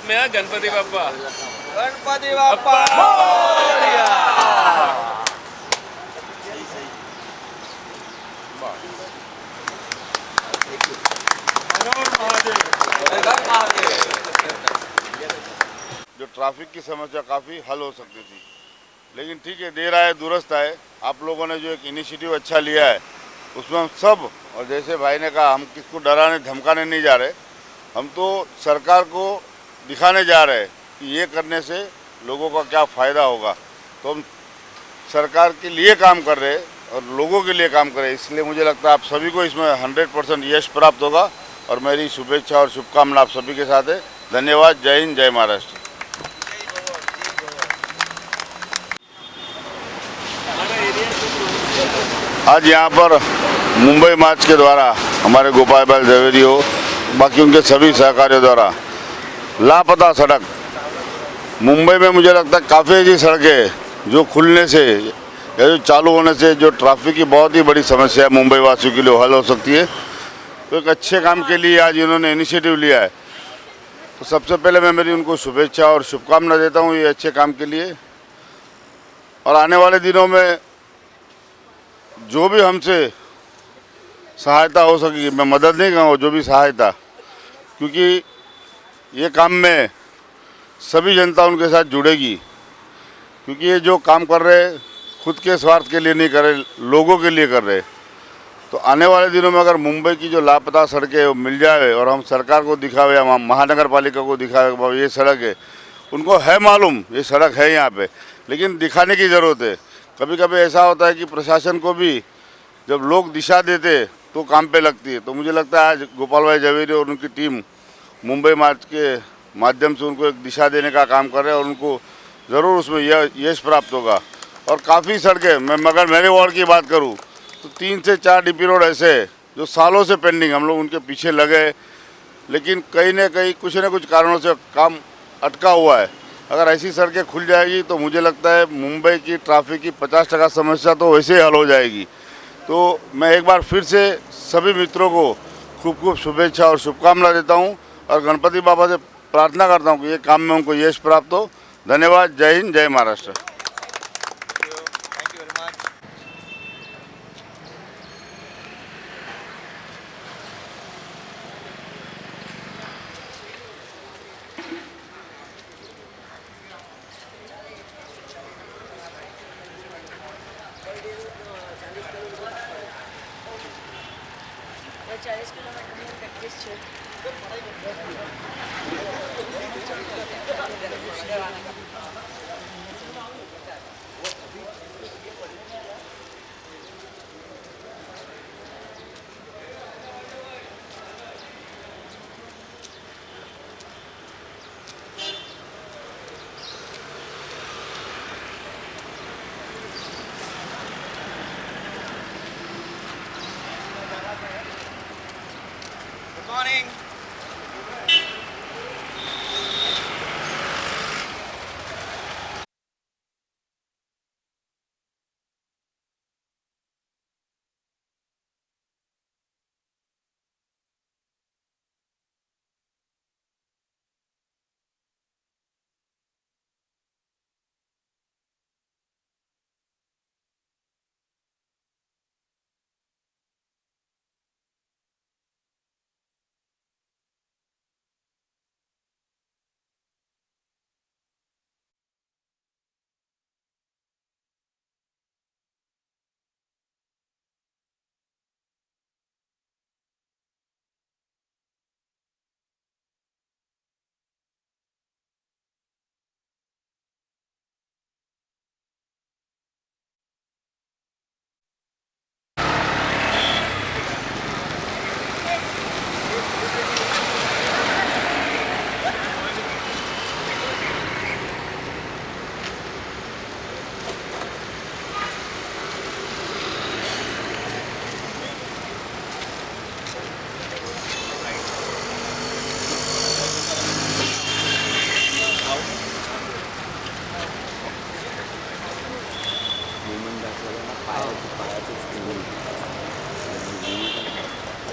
में है गणपति बाप्पा। गणपति बाप्पा जो ट्रैफिक की समस्या काफ़ी हल हो सकती थी, लेकिन ठीक है, देर आए दुरुस्त आए। आप लोगों ने जो एक इनिशिएटिव अच्छा लिया है उसमें हम सब, और जैसे भाई ने कहा, हम किसको डराने धमकाने नहीं जा रहे, हम तो सरकार को दिखाने जा रहे हैं कि ये करने से लोगों का क्या फ़ायदा होगा। तो हम सरकार के लिए काम कर रहे हैं और लोगों के लिए काम कर रहे हैं, इसलिए मुझे लगता है आप सभी को इसमें 100% यश प्राप्त होगा और मेरी शुभेच्छा और शुभकामना आप सभी के साथ है। धन्यवाद। जय हिंद, जय महाराष्ट्र। आज यहाँ पर मुंबई मार्च के द्वारा हमारे गोपाल भाई जवेरी हो, बाकी उनके सभी सहकारियों द्वारा लापता सड़क मुंबई में, मुझे लगता है काफ़ी ऐसी सड़कें जो खुलने से या जो चालू होने से जो ट्रैफिक की बहुत ही बड़ी समस्या है मुंबई वासियों के लिए हल हो सकती है। तो एक अच्छे काम के लिए आज इन्होंने इनिशिएटिव लिया है, तो सबसे पहले मैं मेरी उनको शुभेच्छा और शुभकामना देता हूँ ये अच्छे काम के लिए। और आने वाले दिनों में जो भी हमसे सहायता हो सकेगी, मैं मदद नहीं कहूँगा, जो भी सहायता, क्योंकि ये काम में सभी जनता उनके साथ जुड़ेगी, क्योंकि ये जो काम कर रहे खुद के स्वार्थ के लिए नहीं कर रहे, लोगों के लिए कर रहे। तो आने वाले दिनों में अगर मुंबई की जो लापता सड़कें वो मिल जाए और हम सरकार को दिखावे या महानगर पालिका को दिखावे ये सड़क है, उनको है मालूम ये सड़क है यहाँ पे, लेकिन दिखाने की ज़रूरत है। कभी कभी ऐसा होता है कि प्रशासन को भी जब लोग दिशा देते तो काम पे लगती है। तो मुझे लगता है आज गोपाल भाई जवेरी और उनकी टीम मुंबई मार्च के माध्यम से उनको एक दिशा देने का काम कर रहे हैं और उनको ज़रूर उसमें यश प्राप्त होगा। और काफ़ी सड़कें, मैं मगर मेरे वार्ड की बात करूँ तो 3 से 4 डीपी रोड ऐसे जो सालों से पेंडिंग, हम लोग उनके पीछे लगे, लेकिन कहीं ना कहीं कुछ न कुछ कारणों से काम अटका हुआ है। अगर ऐसी सड़कें खुल जाएगी तो मुझे लगता है मुंबई की ट्रैफिक की 50% समस्या तो वैसे ही हल हो जाएगी। तो मैं एक बार फिर से सभी मित्रों को खूब खूब शुभेच्छा और शुभकामना देता हूं और गणपति बाबा से प्रार्थना करता हूं कि ये काम में उनको यश प्राप्त हो। धन्यवाद। जय हिंद, जय महाराष्ट्र। मॉर्निंग।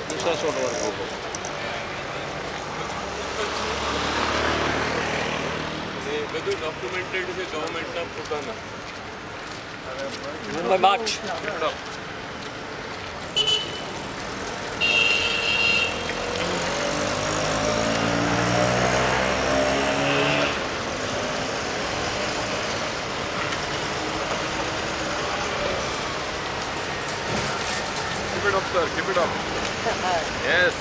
दूसरा शॉट वर्क એ બધું ડોક્યુમેન્ટેડ છે ગવર્મેન્ટના પોતાના. Mumbai March Keep it up, sir. Keep it up. Yes.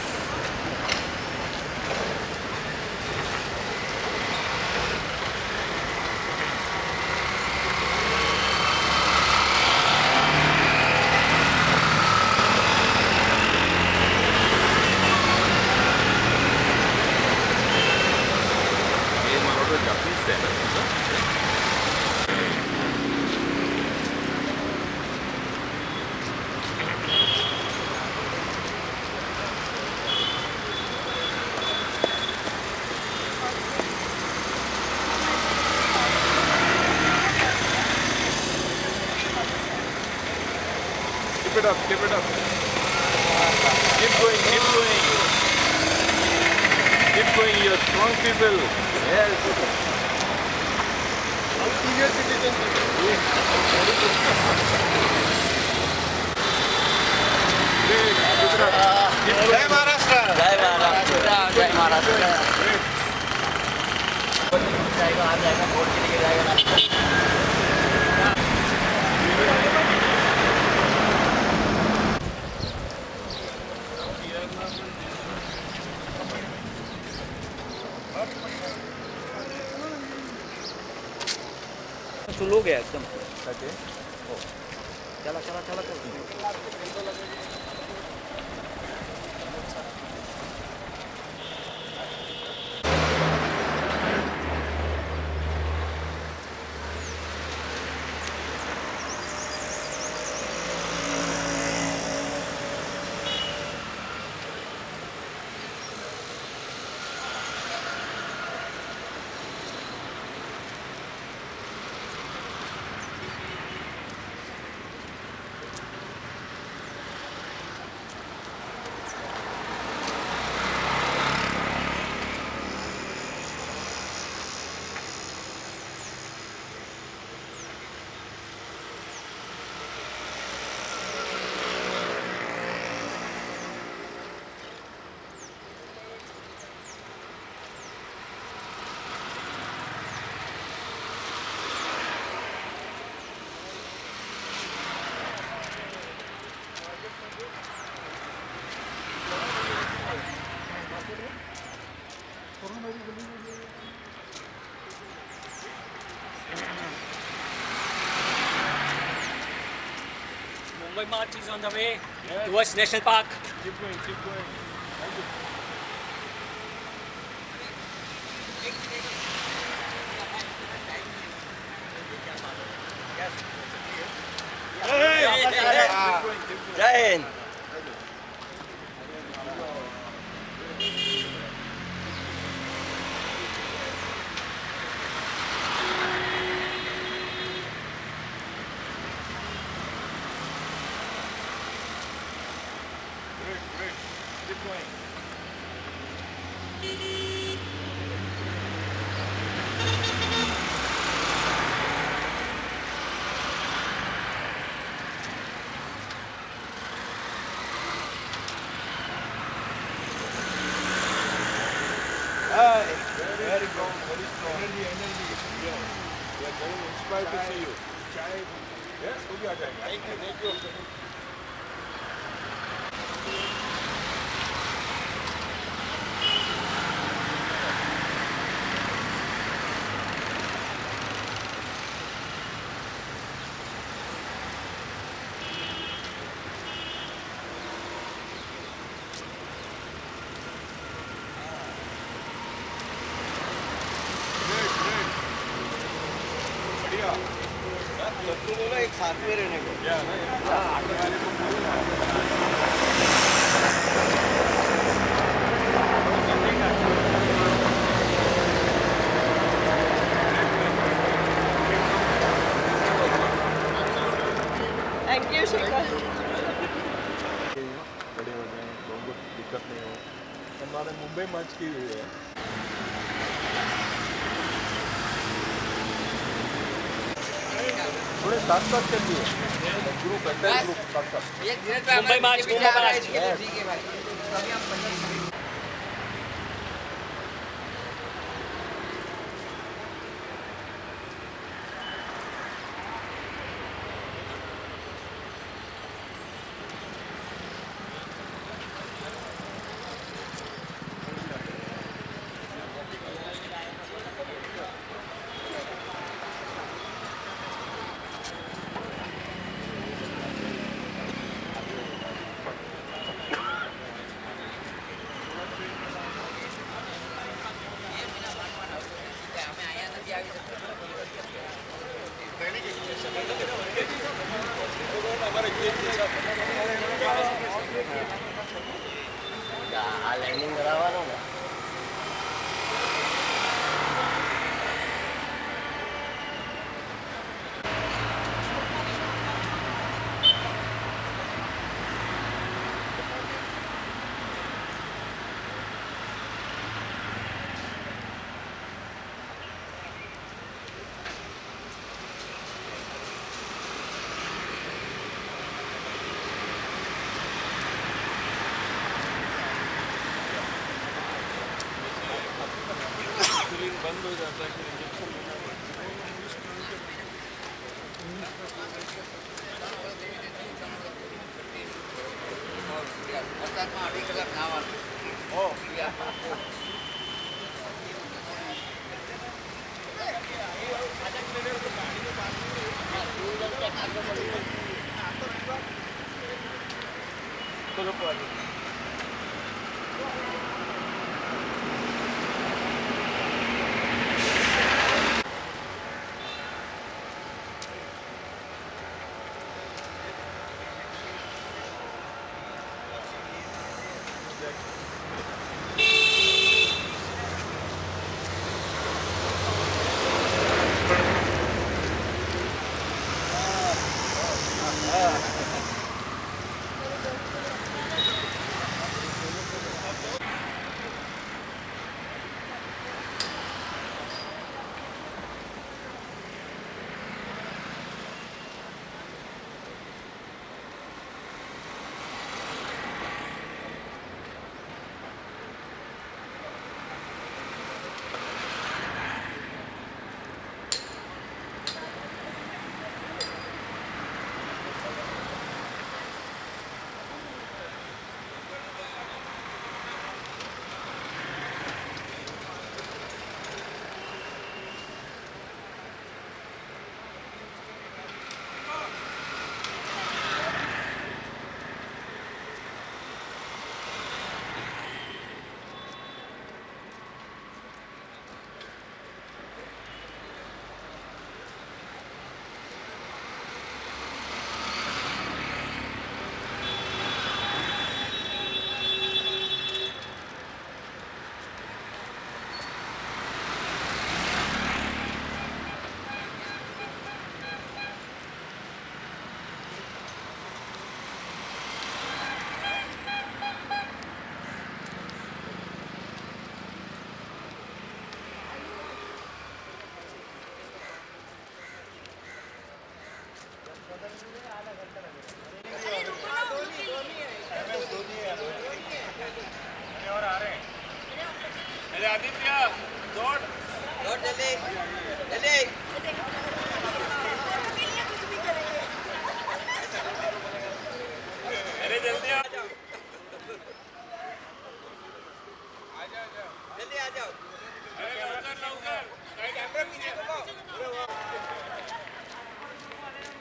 ये मारो तो जापानीज है ना. Keep it up, keep it up. Keep going, keep going. Keep going, you're strong people. Yes. All senior citizens. Great, Gujarat. Keep going. જય મહારાષ્ટ્ર જય મહારાષ્ટ્ર જય Maharashtra Great. जाएगा आ जाएगा वोट के लिए जाएगा सुलो गया एकदम चला चला चला चला Mumbai March is on the way towards National Park. Keep going, keep going. जय Hind Great, great. Keep going. Very strong, very strong. Energy. Yeah. We are very inspired to see you. Yes, वो भी आ जाएगा. Thank you. Great, great. बढ़िया. सबको बोला एक साथ में रहने को Yeah, ना आगे वाले को बोलना. थैंक यू शिखर बड़े हो जाए लोगों को दिक्कत नहीं हो. हमारे मुंबई मैच की हुई है. थोड़े साथ साथ चलिए, ग्रुप है, ग्रुप साथ साथ। मुंबई मार्च, मुंबई मार्च। ठीक है भाई। આ લેન્ડિંગ કરાવવાનું ને बंद हो जाता है कि इंजेक्शन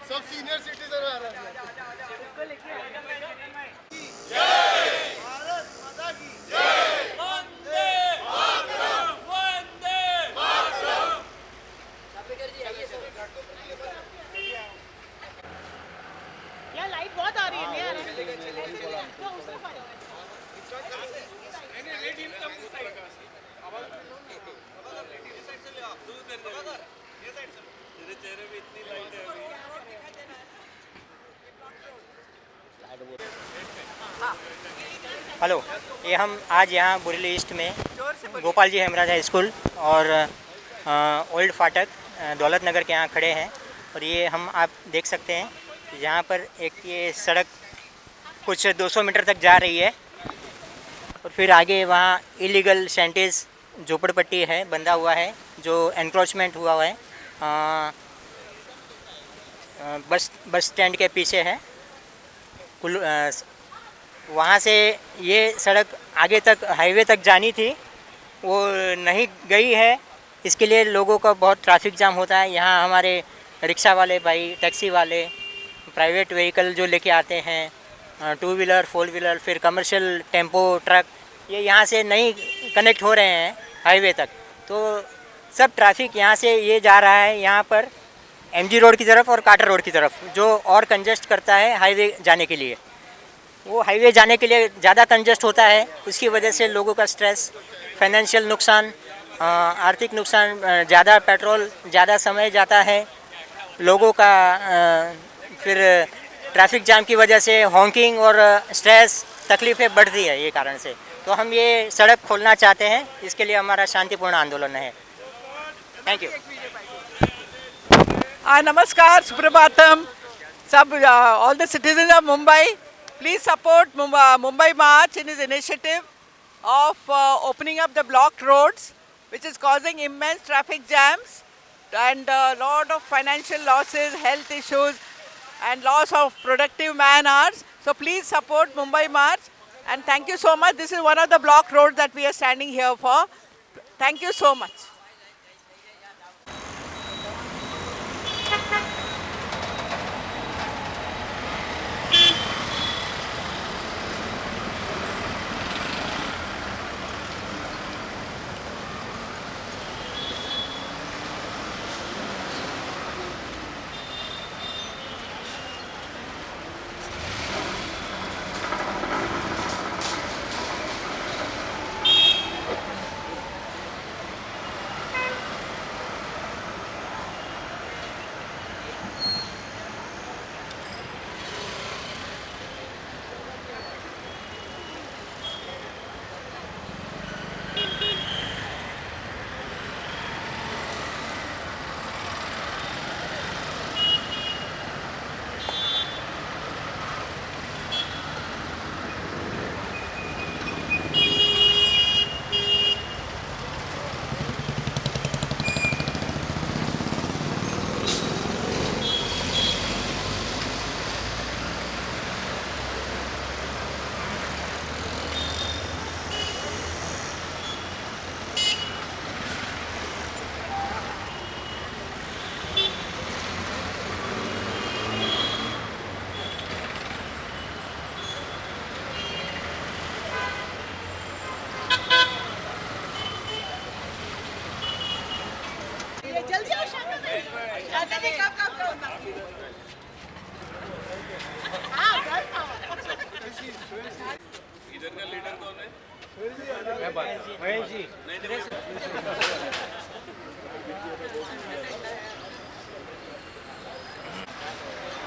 सब सीनियर सिटीजन आ रहे हैं। भारत माता की वंदे मातरम, वंदे मातरम। यार लाइट बहुत आ रही है, नहीं आ रही है। तो उससे फायदा है। हेलो, ये हम आज यहाँ बुरेली ईस्ट में गोपाल जी हेमराज हाई स्कूल और ओल्ड फाटक दौलत नगर के यहाँ खड़े हैं। और ये हम आप देख सकते हैं यहाँ पर एक ये सड़क कुछ 200 मीटर तक जा रही है और फिर आगे वहाँ इलीगल सेंटेज झोपड़पट्टी है, बंधा हुआ है, जो एनक्रोचमेंट हुआ है बस स्टैंड के पीछे है। वहाँ से ये सड़क आगे तक हाईवे तक जानी थी, वो नहीं गई है। इसके लिए लोगों का बहुत ट्रैफिक जाम होता है। यहाँ हमारे रिक्शा वाले भाई, टैक्सी वाले, प्राइवेट व्हीकल जो लेके आते हैं, 2 व्हीलर 4 व्हीलर, फिर कमर्शियल टेम्पो, ट्रक, ये यहाँ से नहीं कनेक्ट हो रहे हैं हाईवे तक। तो सब ट्रैफिक यहाँ से ये जा रहा है यहाँ पर MG रोड की तरफ और काटर रोड की तरफ, जो और कंजस्ट करता है हाईवे जाने के लिए। वो हाईवे जाने के लिए ज़्यादा कंजस्ट होता है, उसकी वजह से लोगों का स्ट्रेस, फाइनेंशियल नुकसान, आर्थिक नुकसान, ज़्यादा पेट्रोल, ज़्यादा समय जाता है लोगों का। फिर ट्रैफिक जाम की वजह से हॉकिंग और स्ट्रेस, तकलीफ़ें बढ़ती है ये कारण से। तो हम ये सड़क खोलना चाहते हैं, इसके लिए हमारा शांतिपूर्ण आंदोलन है। Thank you. Namaskar, Suprabhatam, all the citizens of Mumbai, please support Mumbai March in his initiative of opening up the blocked roads, which is causing immense traffic jams and a lot of financial losses, health issues and loss of productive man hours. So please support Mumbai March and thank you so much. This is one of the blocked roads that we are standing here for. Thank you so much.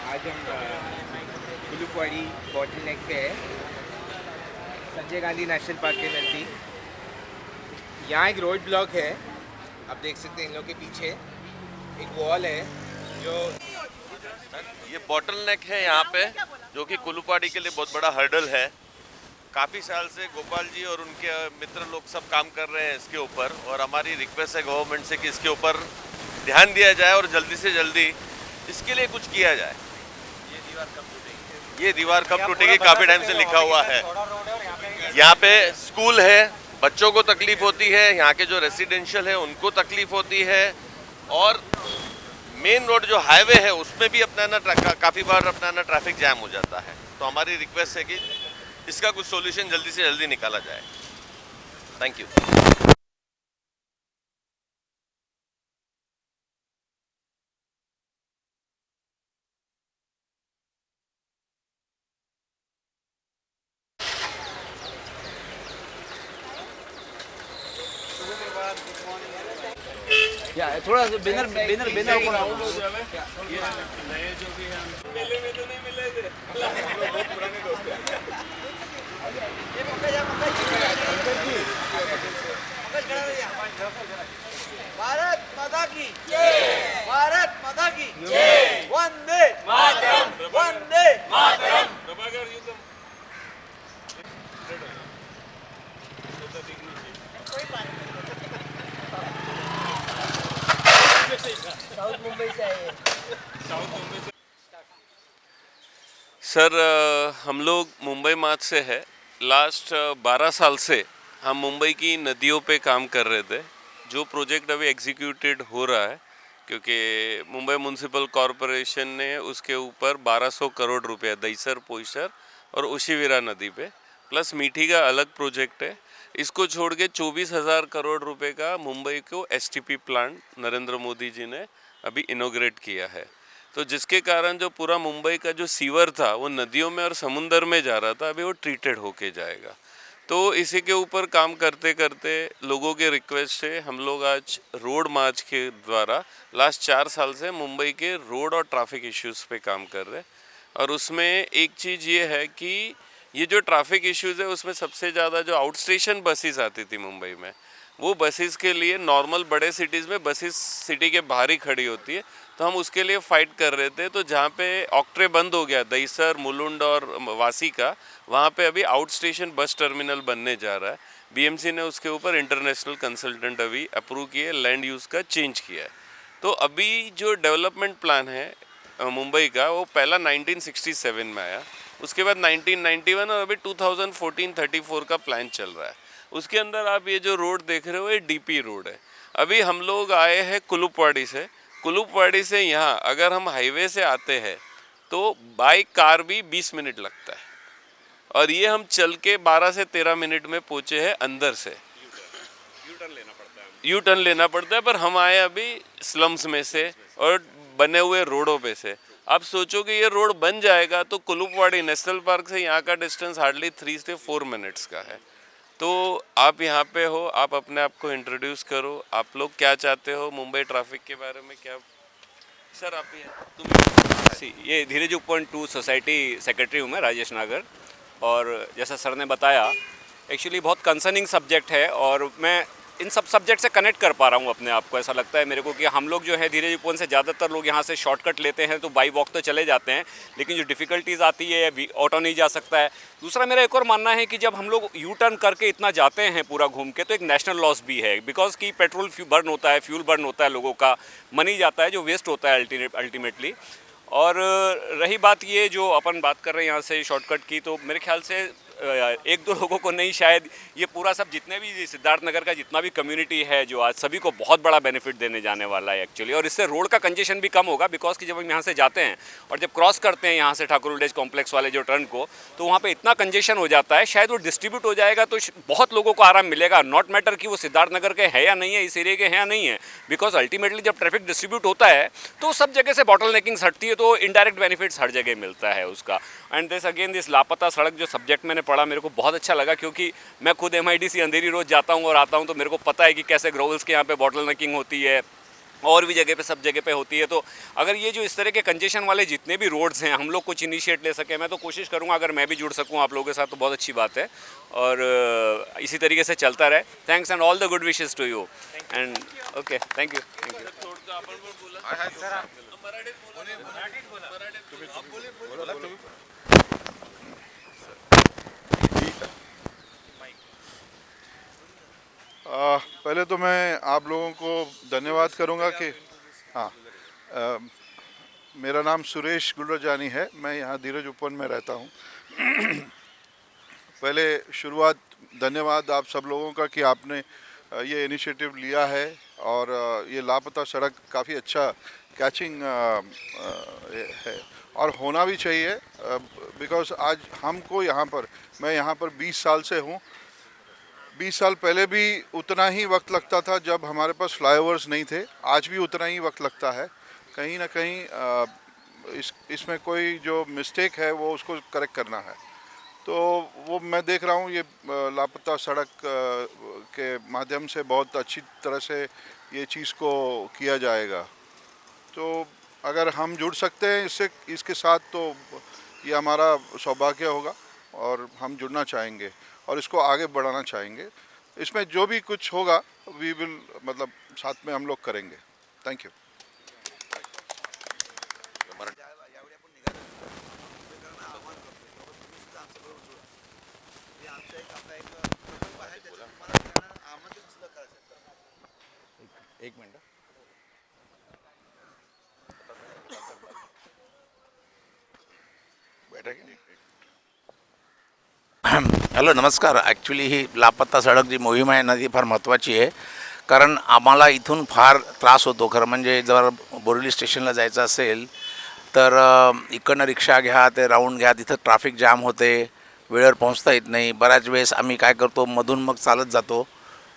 आज हम कुलुपवाड़ी bottle नेक पे है, Sanjay Gandhi national park के नज़दीक। यहाँ एक road block है, आप देख सकते हैं इन लोग के पीछे एक वॉल है जो ये बॉटल नेक है यहाँ पे, जो कि कुलुपवाड़ी के लिए बहुत बड़ा हर्डल है। काफ़ी साल से गोपाल जी और उनके मित्र लोग सब काम कर रहे हैं इसके ऊपर, और हमारी रिक्वेस्ट है गवर्नमेंट से कि इसके ऊपर ध्यान दिया जाए और जल्दी से जल्दी इसके लिए कुछ किया जाए। ये दीवार कब टूटेगी काफ़ी टाइम से लिखा हुआ है। यहाँ पे स्कूल है, बच्चों को तकलीफ होती है, यहाँ के जो रेसिडेंशियल है उनको तकलीफ होती है, और मेन रोड जो हाईवे है उसमें भी अपना काफ़ी बार अपना ट्रैफिक जैम हो जाता है। तो हमारी रिक्वेस्ट है कि इसका कुछ सॉल्यूशन जल्दी से जल्दी निकाला जाए। Thank you. थोड़ा सा बैनर बैनर बैनर ये नए जो भी हैं मेले में तो नहीं मिले थे, बहुत पुराने दोस्त हैं। भारत माता की जय, भारत माता की जय। मुंबई से आए हैं। सर हम लोग मुंबई मार्च से है। लास्ट 12 साल से हम मुंबई की नदियों पे काम कर रहे थे। जो प्रोजेक्ट अभी एग्जीक्यूटेड हो रहा है, क्योंकि मुंबई म्युनिसिपल कॉरपोरेशन ने उसके ऊपर 1200 करोड़ रुपया दहीसर, पोईसर और ओशिवरा नदी पे, प्लस मीठी का अलग प्रोजेक्ट है। इसको छोड़ के 24,000 करोड़ रुपए का मुंबई को एसटीपी प्लांट नरेंद्र मोदी जी ने अभी इनोग्रेट किया है। तो जिसके कारण जो पूरा मुंबई का जो सीवर था वो नदियों में और समुंदर में जा रहा था, अभी वो ट्रीटेड होके जाएगा। तो इसी के ऊपर काम करते करते लोगों के रिक्वेस्ट से हम लोग आज रोड मार्च के द्वारा लास्ट 4 साल से मुंबई के रोड और ट्रैफिक इश्यूज़ पे काम कर रहे हैं। और उसमें एक चीज़ ये है कि ये जो ट्रैफिक इश्यूज़ है उसमें सबसे ज़्यादा जो आउट स्टेशन बसेस आती थी मुंबई में, वो बसेस के लिए नॉर्मल बड़े सिटीज़ में बसेस सिटी के बाहर ही खड़ी होती है, तो हम उसके लिए फ़ाइट कर रहे थे। तो जहाँ पे ऑक्ट्रे बंद हो गया दहीसर, मुलुंड और वासी का, वहाँ पे अभी आउट स्टेशन बस टर्मिनल बनने जा रहा है। बीएमसी ने उसके ऊपर इंटरनेशनल कंसल्टेंट अभी अप्रूव किए, लैंड यूज़ का चेंज किया है। तो अभी जो डेवलपमेंट प्लान है मुंबई का, वो पहला 1967 में आया, उसके बाद 1991 और अभी 2014-34 का प्लान चल रहा है। उसके अंदर आप ये जो रोड देख रहे हो ये डीपी रोड है। अभी हम लोग आए हैं कुलुपवाड़ी से। कुलुपवाड़ी से यहाँ अगर हम हाईवे से आते हैं तो बाई कार भी 20 मिनट लगता है, और ये हम चल के 12 से 13 मिनट में पहुँचे हैं अंदर से। यू टर्न लेना पड़ता है, पर हम आए अभी स्लम्स में से और बने हुए रोडों पे से। आप सोचो कि ये रोड बन जाएगा तो कुलुपवाड़ी नेशनल पार्क से यहाँ का डिस्टेंस हार्डली 3 से 4 मिनट्स का है। तो आप यहाँ पे हो, आप अपने आप को इंट्रोड्यूस करो, आप लोग क्या चाहते हो मुंबई ट्रैफिक के बारे में क्या? सर आप ही ये धीरज उपवन 2 सोसाइटी सेक्रेटरी हूँ मैं, राजेश नागर। और जैसा सर ने बताया, एक्चुअली बहुत कंसर्निंग सब्जेक्ट है और मैं इन सब सब्जेक्ट से कनेक्ट कर पा रहा हूँ अपने आप को। ऐसा लगता है मेरे को कि हम लोग जो है धीरज उपवन से ज़्यादातर लोग यहाँ से शॉर्टकट लेते हैं तो बाई वॉक तो चले जाते हैं, लेकिन जो डिफ़िकल्टीज़ आती है, ऑटो नहीं जा सकता है। दूसरा मेरा एक और मानना है कि जब हम लोग यू टर्न करके इतना जाते हैं पूरा घूम के, तो एक नेशनल लॉस भी है, बिकॉज कि पेट्रोल बर्न होता है, फ्यूल बर्न होता है, लोगों का मनी जाता है जो वेस्ट होता है अल्टीमेटली। और रही बात ये जो अपन बात कर रहे हैं यहाँ से शॉर्टकट की, तो मेरे ख्याल से 1-2 लोगों को नहीं, शायद ये पूरा सब जितने भी सिद्धार्थ नगर का जितना भी कम्युनिटी है जो आज सभी को बहुत बड़ा बेनिफिट देने जाने वाला है एक्चुअली। और इससे रोड का कंजेशन भी कम होगा, बिकॉज कि जब हम यहाँ से जाते हैं और जब क्रॉस करते हैं यहाँ से ठाकुर विलेज कॉम्प्लेक्स वाले जो टर्न को, तो वहाँ पे इतना कंजेशन हो जाता है, शायद वो डिस्ट्रीब्यूट हो जाएगा तो बहुत लोगों को आराम मिलेगा। नॉट मैटर कि वो सिद्धार्थ नगर के है या नहीं है, इस एरिया के हैं या नहीं है, बिकॉज अल्टीमेटली जब ट्रैफिक डिस्ट्रीब्यूट होता है तो सब जगह से बॉटल नेकिंग हटती है, तो इनडायरेक्ट बेनिफिट्स हर जगह मिलता है उसका। एंड दिस अगेन दिस लापता सड़क जो सब्जेक्ट मैंने पढ़ा, मेरे को बहुत अच्छा लगा, क्योंकि मैं खुद MIDC अंधेरी रोज जाता हूँ और आता हूँ, तो मेरे को पता है कि कैसे ग्रोवल्स के यहाँ पे बॉटल नेकिंग होती है और भी जगह पे, सब जगह पे होती है। तो अगर ये जो इस तरह के कंजेशन वाले जितने भी रोड्स हैं हम लोग कुछ इनिशिएट ले सके, मैं तो कोशिश करूँगा अगर मैं भी जुड़ सकूँ आप लोगों के साथ तो बहुत अच्छी बात है, और इसी तरीके से चलता रहे। Thanks and all the good wishes to you and okay, thank you. पहले तो मैं आप लोगों को धन्यवाद करूंगा कि मेरा नाम सुरेश गुलरजानी है, मैं यहाँ धीरज उपवन में रहता हूँ। पहले शुरुआत धन्यवाद आप सब लोगों का कि आपने ये इनिशिएटिव लिया है, और ये लापता सड़क काफ़ी अच्छा कैचिंग है और होना भी चाहिए, बिकॉज़ आज हमको यहाँ पर, मैं यहाँ पर 20 साल से हूँ। 20 साल पहले भी उतना ही वक्त लगता था जब हमारे पास फ्लाईओवर्स नहीं थे, आज भी उतना ही वक्त लगता है। कहीं ना कहीं इसमें कोई जो मिस्टेक है वो उसको करेक्ट करना है, तो वो मैं देख रहा हूँ ये लापता सड़क के माध्यम से बहुत अच्छी तरह से ये चीज़ को किया जाएगा। तो अगर हम जुड़ सकते हैं इसके साथ तो ये हमारा सौभाग्य होगा और हम जुड़ना चाहेंगे और इसको आगे बढ़ाना चाहेंगे। इसमें जो भी कुछ होगा वी विल, मतलब साथ में हम लोग करेंगे। Thank you. एक मिनट। हॅलो नमस्कार. ॲक्च्युली ही लापत्ता सडक जी मोहीम आहे ना ती फार महत्त्वाची आहे. कारण आम्हाला इथून फार त्रास होतो. खरं म्हणजे जर बोरिवली स्टेशनला जायचं असेल तर इकडनं रिक्षा घ्या, ते राऊंड घ्या, तिथं ट्रॅफिक जाम होते, वेळेवर पोहोचता येत नाही. बऱ्याच वेळेस आम्ही काय करतो, मधून मग चालत जातो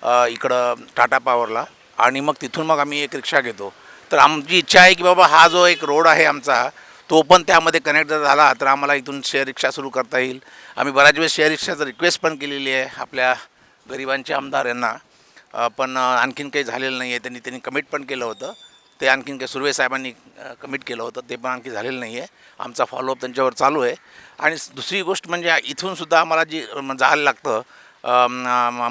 इकडं टाटा पॉवरला, आणि मग तिथून मग आम्ही एक रिक्षा घेतो. तर आमची इच्छा आहे की बाबा हा जो एक रोड आहे आमचा, तो पण त्यामध्ये कनेक्ट जर झाला तर आम्हाला इथून शेअर रिक्षा सुरू करता येईल. आम्ही बऱ्याच वेळेस शेअर रिक्षाचं रिक्वेस्ट पण केलेली आहे आपल्या गरिबांच्या आमदार यांना, पण आणखीन काही झालेलं नाही आहे. त्यांनी कमिट पण केलं होतं, ते आणखीन काही सुर्वे साहेबांनी कमिट केलं होतं, ते पण आणखी झालेलं नाही आहे. आमचा फॉलोअप त्यांच्यावर चालू आहे. आणि दुसरी गोष्ट म्हणजे इथूनसुद्धा आम्हाला जी जायला लागतं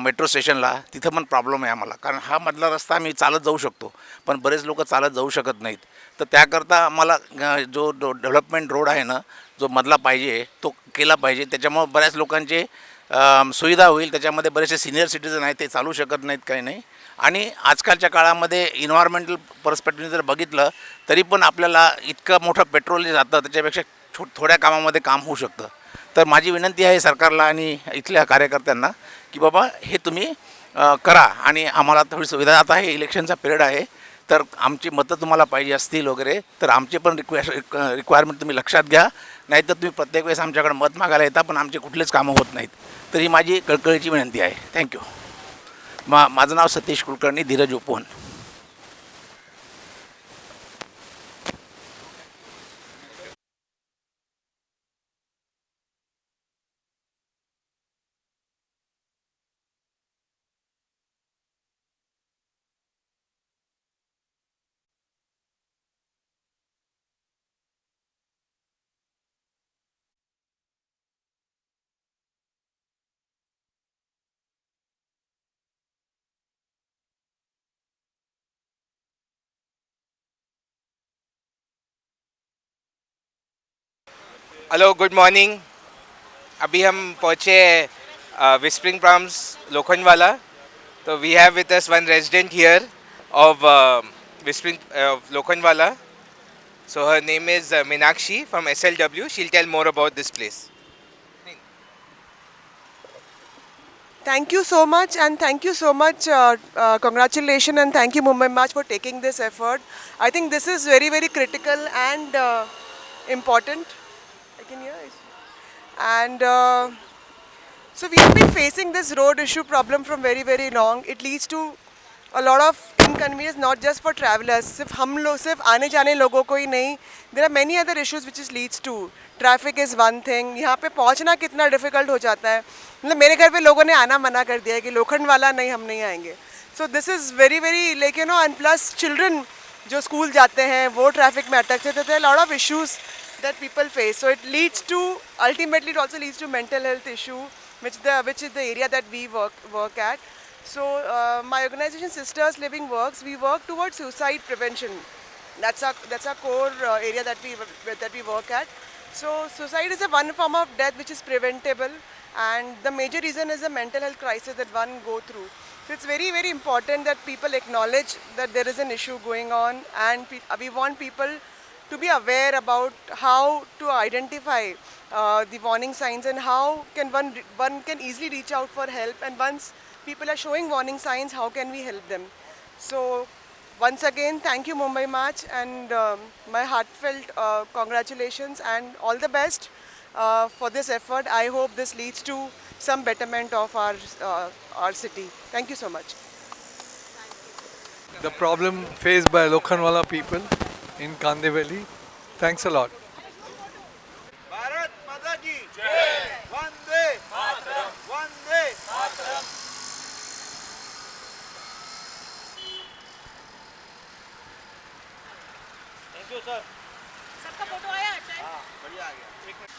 मेट्रो स्टेशनला, तिथं पण प्रॉब्लेम आहे आम्हाला. कारण हा मधला रस्ता आम्ही चालत जाऊ शकतो, पण बरेच लोक चालत जाऊ शकत नाहीत. तर त्याकरता आम्हाला जो डेव्हलपमेंट रोड आहे ना, जो मधला पाहिजे तो केला पाहिजे. त्याच्यामुळं बऱ्याच लोकांचे सुविधा होईल. त्याच्यामध्ये बरेचसे सिनियर सिटीजन आहेत, ते चालू शकत नाहीत, काही नाही. आणि आजकालच्या काळामध्ये इन्व्हायरमेंटल पर्स्पेक्टिव्हने जर बघितलं तरी पण आपल्याला इतकं मोठं पेट्रोल जे जातं त्याच्यापेक्षा थोड्या कामामध्ये काम होऊ शकतं. तर माझी विनंती आहे सरकारला आणि इथल्या कार्यकर्त्यांना की बाबा हे तुम्ही करा आणि आम्हाला थोडी सुविधा. आता हे इलेक्शनचा पिरियड आहे, तर आमची मतं तुम्हाला पाहिजे असतील वगैरे तर आमचे पण रिक्वायरमेंट तुम्ही लक्षात घ्या. नाहीतर तुम्ही प्रत्येक वेळेस आमच्याकडे मत मागायला येता पण आमचे कुठलेच कामं होत नाहीत. तर ही माझी कळकळीची विनंती आहे. थँक्यू. माझं नाव Satish Kulkarni, Dheeraj Upvan. Hello good morning. अभी हम पहुँचे विस्परिंग प्राम्स लोखंडवाला. तो we have with us one resident here of whispering Lokhandwala. So her name is Meenakshi from SLW. She'll tell more about this place. Thank you so much, and thank you so much. Congratulations and thank you Mumbai March for taking this effort. I think this is very, very critical and important. I can hear it. And so we have been facing this road issue problem from very, very long. It leads to a lot of inconvenience, not just for travelers. सिर्फ आने जाने लोगों को ही नहीं. There are many other issues which is leads to. Traffic is one thing. यहाँ पे पहुँचना कितना difficult हो जाता है. मतलब मेरे घर पे लोगों ने आना मना कर दिया है कि लोखंडवाला नहीं, हम नहीं आएंगे. So this is very, very like you know, and plus children जो स्कूल जाते हैं वो ट्रैफिक में अटक जाते हैं. There are a lot of issues that people face. So it leads to, ultimately it also leads to mental health issue, which is the area that we work at. So my organization Sisters Living Works, we work towards suicide prevention. That's our core area that we work at. So suicide is a one form of death which is preventable, and the major reason is the mental health crisis that one go through. So it's very, very important that people acknowledge that there is an issue going on, and we want people to be aware about how to identify the warning signs and how can one can easily reach out for help. And once people are showing warning signs, how can we help them? So once again, thank you Mumbai March, and my heartfelt congratulations and all the best for this effort. I hope this leads to some betterment of our city. Thank you so much. The problem faced by Lokhandwala people in Kandivali. Thanks a lot. Bharat माता की जय. Vande Mataram. Vande Mataram. Thank you sir. सबका photo आया अच्छा है? हाँ, बढ़िया आ गया. एक minute.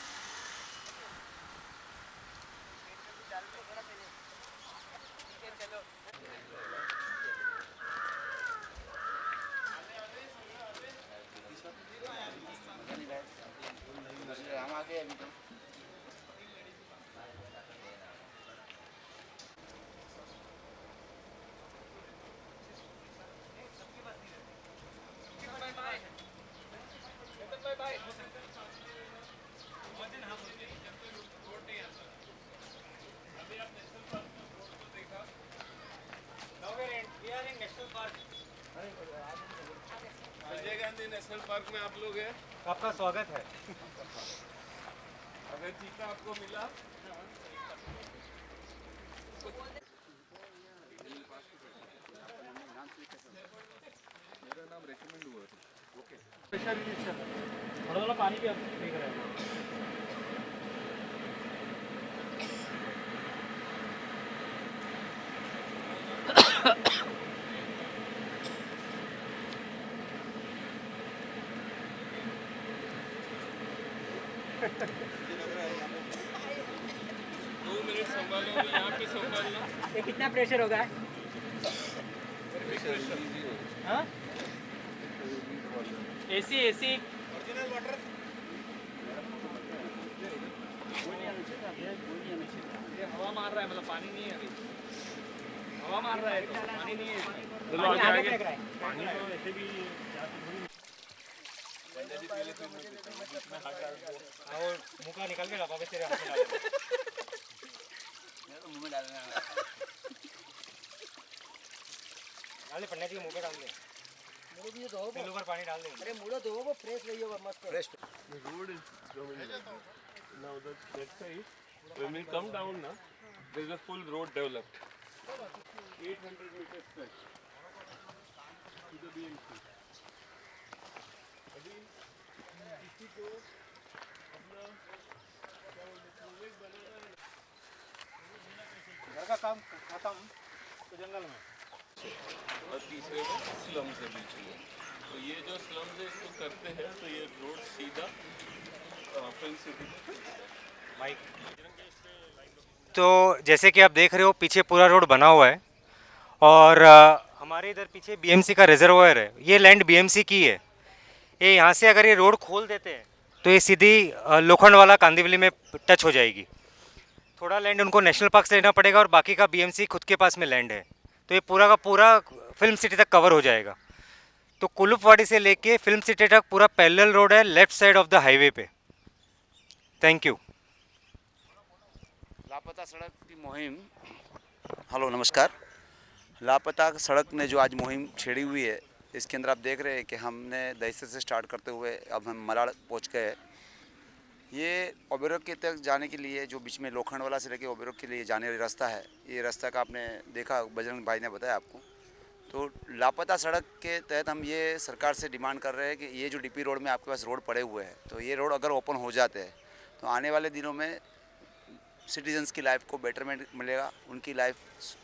Sanjay Gandhi national park में आप लोग हैं, आपका स्वागत है। अगर चीता आपको मिला मेरा नाम रेकमेंड हुआ था। ओके प्रेशर रिलीज कर थोड़ा थोड़ा पानी भी आप देख रहे हैं। यहाँ पे संभालना। ये कितना प्रेशर होगा? हाँ? एसी एसी ओरिजिनल वाटर ये हवा मार रहा है, मतलब पानी नहीं है अभी। हवा मार रहा है तो पानी नहीं है। चलो आगे आगे। पानी तो ऐसे भी और मुंह का निकल के लगा तेरे हाथ में मुंह में डालना डाल दे, पन्ने के मुंह पे डाल दे। मुंह भी धो, पहले ऊपर पानी डाल दे। अरे मुंह धो, वो फ्रेश रही होगा मस्त fresh. The road is dominated. Now that side, when we come down now, there is a full road developed. 800 meters stretch to the BMC. अभी किसी को अपना क्या बोलते प्रोजेक्ट बनाना है, घर का काम खत्म तो जंगल में। और तीसरे में स्लम्स है बीच में। तो ये जो स्लम्स है इसको करते हैं तो ये रोड सीधा फिल्म सिटी में माइक। तो जैसे कि आप देख रहे हो पीछे पूरा रोड बना हुआ है और हमारे इधर पीछे बीएमसी का रिजर्वायर है। ये लैंड बीएमसी की है। ये यहाँ से अगर ये रोड खोल देते हैं तो ये सीधी लोखंडवाला कांदिवली में टच हो जाएगी। थोड़ा लैंड उनको नेशनल पार्क से लेना पड़ेगा और बाकी का बीएमसी खुद के पास में लैंड है। तो ये पूरा का पूरा फिल्म सिटी तक कवर हो जाएगा। तो कुलुपवाड़ी से लेके फिल्म सिटी तक पूरा पैरेलल रोड है left side of the highway पे। Thank you. लापता सड़क की मुहिम। हेलो नमस्कार। लापता सड़क ने जो आज मुहिम छेड़ी हुई है, इसके अंदर आप देख रहे हैं कि हमने दहिसर से स्टार्ट करते हुए अब हम मलाड़ पहुंच गए। ये ओबेरॉय के तक जाने के लिए जो बीच में लोखंडवाला से लेके ओबेरॉय के लिए जाने वाला रास्ता है, ये रास्ता का आपने देखा, बजरंग भाई ने बताया आपको। तो लापता सड़क के तहत हम ये सरकार से डिमांड कर रहे हैं कि ये जो डीपी रोड में आपके पास रोड पड़े हुए हैं, तो ये रोड अगर ओपन हो जाते हैं तो आने वाले दिनों में सिटीजन्स की लाइफ को बेटरमेंट मिलेगा, उनकी लाइफ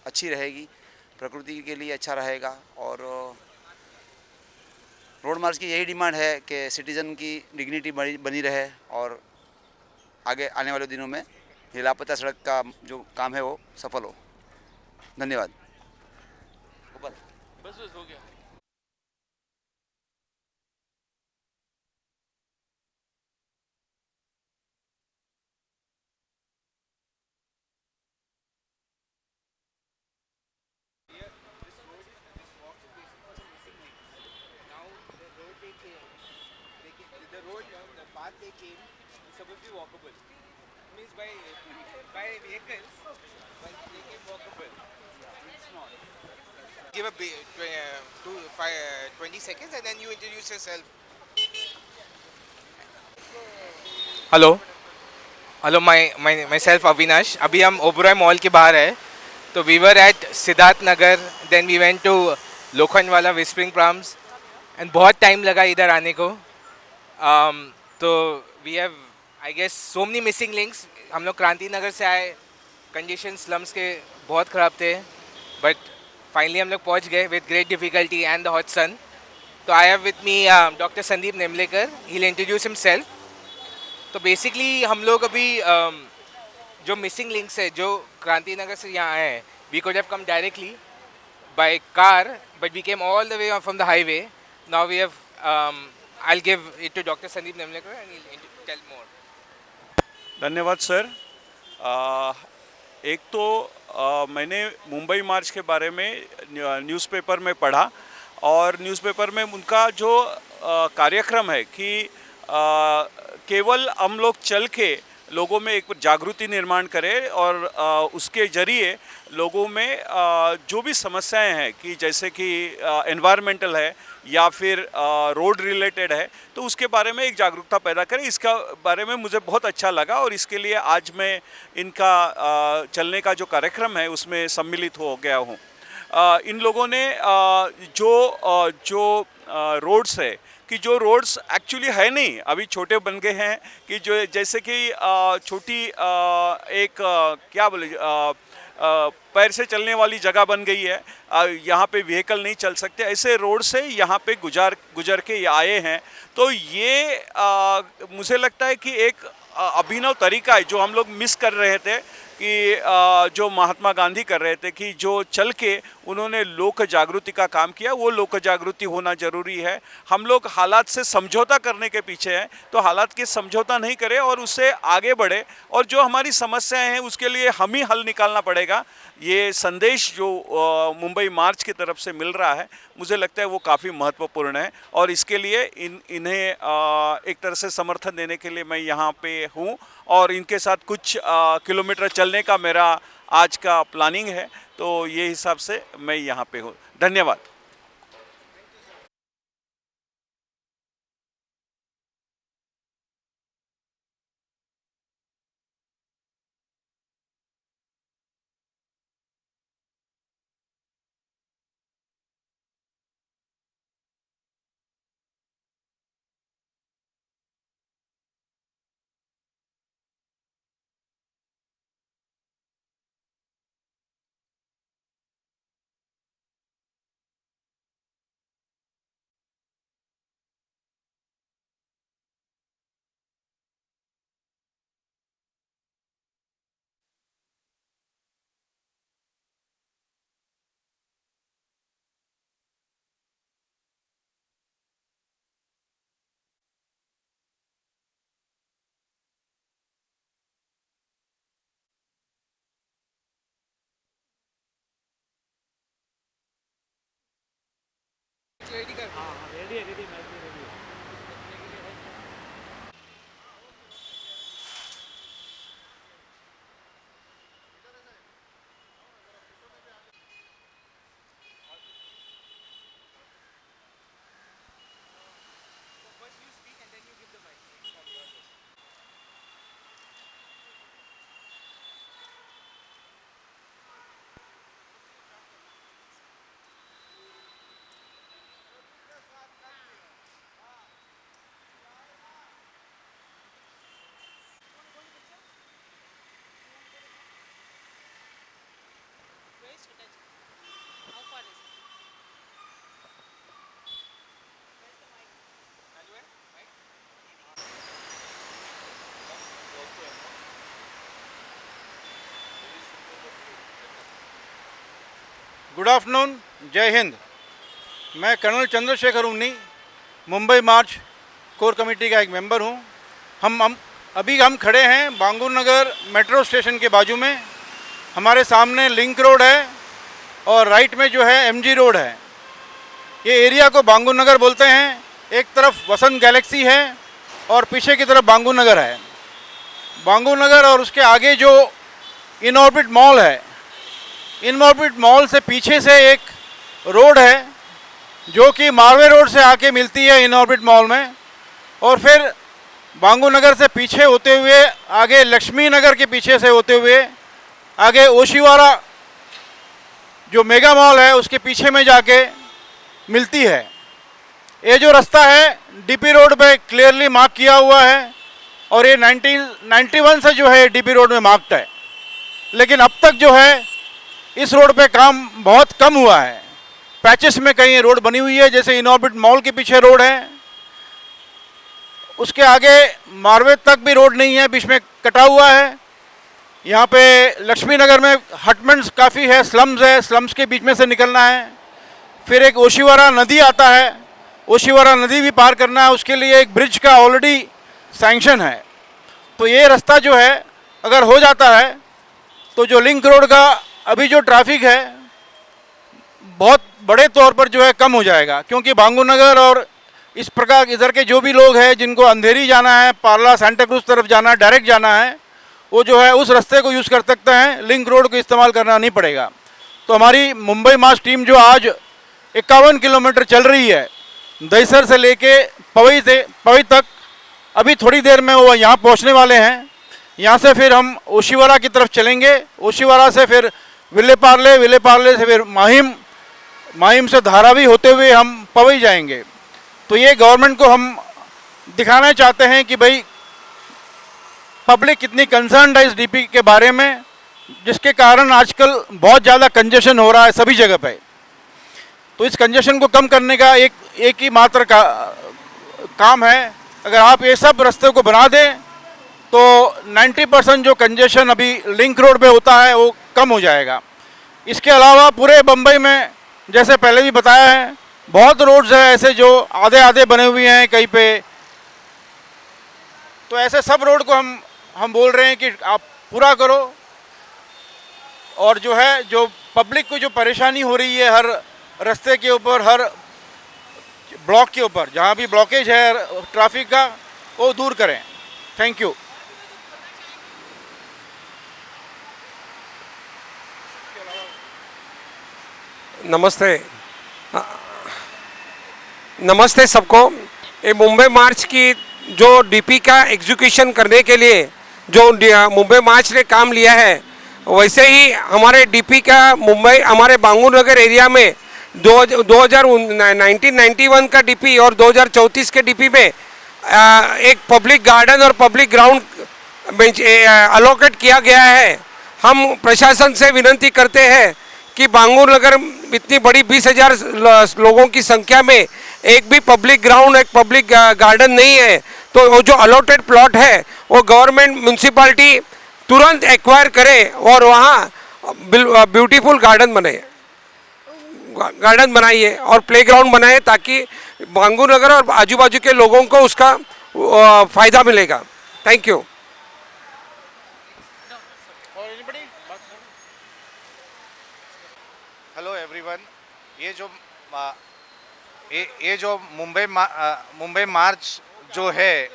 अच्छी रहेगी, प्रकृति के लिए अच्छा रहेगा। और रोड मार्च की यही डिमांड है कि सिटीज़न की डिग्निटी बनी रहे और आगे आने वाले दिनों में ये लापता सड़क का जो काम है वो सफल हो। धन्यवाद। बस हो गया। The road, the path they came is supposed to be walkable. Means by vehicles, but they came walkable. It's small. Give a 20 seconds and then you introduce yourself. Hello, myself Avinash. अभी हम Oberoi mall के बाहर है. तो we were at Siddharth Nagar, then we went to Lokhandwala whispering palms and बहुत time लगा इधर आने को. तो we have I guess so many missing links. हम लोग क्रांति नगर से आए, कंडीशन स्लम्स के बहुत ख़राब थे, बट फाइनली हम लोग पहुँच गए with great difficulty and the hot sun. तो I have with me Dr. Sandeep Nemlekar. He'll introduce himself. तो बेसिकली हम लोग अभी जो मिसिंग लिंक्स है, जो क्रांति नगर से यहाँ आए हैं, we could have come directly by car, but we came all the way from the highway. Now we have I'll give it to Dr. Sandeep Nemlekar and he'll tell more. धन्यवाद sir. एक तो मैंने मुंबई मार्च के बारे में newspaper में पढ़ा और न्यूज़पेपर में उनका जो कार्यक्रम है कि केवल हम लोग चल के लोगों में एक जागृति निर्माण करे और उसके जरिए लोगों में जो भी समस्याएं हैं कि जैसे कि एनवायरमेंटल है या फिर रोड रिलेटेड है, तो उसके बारे में एक जागरूकता पैदा करें। इसका बारे में मुझे बहुत अच्छा लगा और इसके लिए आज मैं इनका चलने का जो कार्यक्रम है उसमें सम्मिलित हो गया हूँ। इन लोगों ने जो रोड्स है कि जो रोड्स एक्चुअली है नहीं, अभी छोटे बन गए हैं कि जो जैसे कि छोटी एक क्या बोले पैर से चलने वाली जगह बन गई है, यहाँ पे व्हीकल नहीं चल सकते, ऐसे रोड से यहाँ पे गुजर के आए हैं। तो ये मुझे लगता है कि एक अभिनव तरीका है जो हम लोग मिस कर रहे थे कि जो महात्मा गांधी कर रहे थे कि जो चल के उन्होंने लोक जागृति का काम किया, वो लोक जागृति होना ज़रूरी है। हम लोग हालात से समझौता करने के पीछे हैं, तो हालात के समझौता नहीं करें और उससे आगे बढ़े और जो हमारी समस्याएं हैं उसके लिए हम ही हल निकालना पड़ेगा। ये संदेश जो मुंबई मार्च की तरफ से मिल रहा है, मुझे लगता है वो काफ़ी महत्वपूर्ण है और इसके लिए इन्हें एक तरह से समर्थन देने के लिए मैं यहाँ पे हूँ और इनके साथ कुछ किलोमीटर चलने का मेरा आज का प्लानिंग है। तो ये हिसाब से मैं यहाँ पे हूँ। धन्यवाद। गुड आफ्टरनून, जय हिंद। मैं कर्नल चंद्रशेखर उन्नी, मुंबई मार्च कोर कमेटी का एक मेंबर हूं। हम खड़े हैं बांगुर नगर मेट्रो स्टेशन के बाजू में। हमारे सामने लिंक रोड है और राइट में जो है एमजी रोड है। ये एरिया को बांगुर नगर बोलते हैं। एक तरफ वसंत गैलेक्सी है और पीछे की तरफ बांगुर नगर है। बांगुर नगर और उसके आगे जो इन ऑर्बिट मॉल है, इन ऑर्बिट मॉल से पीछे से एक रोड है जो कि मारवे रोड से आके मिलती है इन ऑर्बिट मॉल में, और फिर बांगुर नगर से पीछे होते हुए आगे लक्ष्मी नगर के पीछे से होते हुए आगे ओशिवारा जो मेगा मॉल है उसके पीछे में जाके मिलती है। ये जो रास्ता है डीपी रोड पे क्लियरली मार्क किया हुआ है और ये 1991 से जो है डीपी रोड में मार्क्ड है, लेकिन अब तक जो है इस रोड पे काम बहुत कम हुआ है। पैचेस में कहीं रोड बनी हुई है, जैसे इनऑर्बिट मॉल के पीछे रोड है, उसके आगे मारवे तक भी रोड नहीं है, बीच में कटा हुआ है। यहाँ पे लक्ष्मी नगर में हटमेंट्स काफ़ी है, स्लम्स है, स्लम्स के बीच में से निकलना है। फिर एक ओशिवारा नदी आता है, ओशिवारा नदी भी पार करना है, उसके लिए एक ब्रिज का ऑलरेडी सैंक्शन है। तो ये रास्ता जो है अगर हो जाता है तो जो लिंक रोड का अभी जो ट्रैफिक है बहुत बड़े तौर पर जो है कम हो जाएगा, क्योंकि बांगुर नगर और इस प्रकार इधर के जो भी लोग हैं जिनको अंधेरी जाना है, पार्ला सांता क्रूज तरफ जाना है, डायरेक्ट जाना है, वो जो है उस रास्ते को यूज़ कर सकते हैं, लिंक रोड को इस्तेमाल करना नहीं पड़ेगा। तो हमारी मुंबई मार्च टीम जो आज 51 किलोमीटर चल रही है, दहीसर से लेके पवई तक, अभी थोड़ी देर में वो यहाँ पहुँचने वाले हैं। यहाँ से फिर हम ओशिवारा की तरफ चलेंगे, ओशिवारा से फिर विलेपार्ले से फिर माहिम से धारावी होते हुए हम पवई जाएंगे। तो ये गवर्नमेंट को हम दिखाना चाहते हैं कि भाई पब्लिक कितनी कंसर्न्ड है इस डीपी के बारे में, जिसके कारण आजकल बहुत ज़्यादा कंजेशन हो रहा है सभी जगह पे। तो इस कंजेशन को कम करने का एक ही मात्र काम है। अगर आप ये सब रास्ते को बना दें तो 90% जो कंजेशन अभी लिंक रोड पे होता है वो कम हो जाएगा। इसके अलावा पूरे बम्बई में जैसे पहले भी बताया है, बहुत रोड्स हैं ऐसे जो आधे बने हुए हैं कहीं पे। तो ऐसे सब रोड को हम बोल रहे हैं कि आप पूरा करो, और जो है जो पब्लिक को जो परेशानी हो रही है हर रास्ते के ऊपर, हर ब्लॉक के ऊपर, जहाँ भी ब्लॉकेज है ट्रैफिक का, वो दूर करें। Thank you. नमस्ते सबको। ये मुंबई मार्च की जो डीपी का एग्जीक्यूशन करने के लिए जो मुंबई मार्च ने काम लिया है, वैसे ही हमारे डीपी का मुंबई हमारे बांगूर नगर एरिया में 1991 का डीपी और 2034 के डीपी में एक पब्लिक गार्डन और पब्लिक ग्राउंड अलोकेट किया गया है। हम प्रशासन से विनती करते हैं कि बांगूर नगर इतनी बड़ी 20,000 लोगों की संख्या में एक भी पब्लिक ग्राउंड, एक पब्लिक गार्डन नहीं है। तो वो जो अलॉटेड प्लॉट है वो गवर्नमेंट म्यूनसिपालिटी तुरंत एक्वायर करे और वहाँ ब्यूटीफुल गार्डन बनाइए और प्लेग्राउंड बनाए, ताकि बांगूर नगर और आजू बाजू के लोगों को उसका फ़ायदा मिलेगा। Thank you. Hello everyone. ये जो मुंबई मार्च जो है,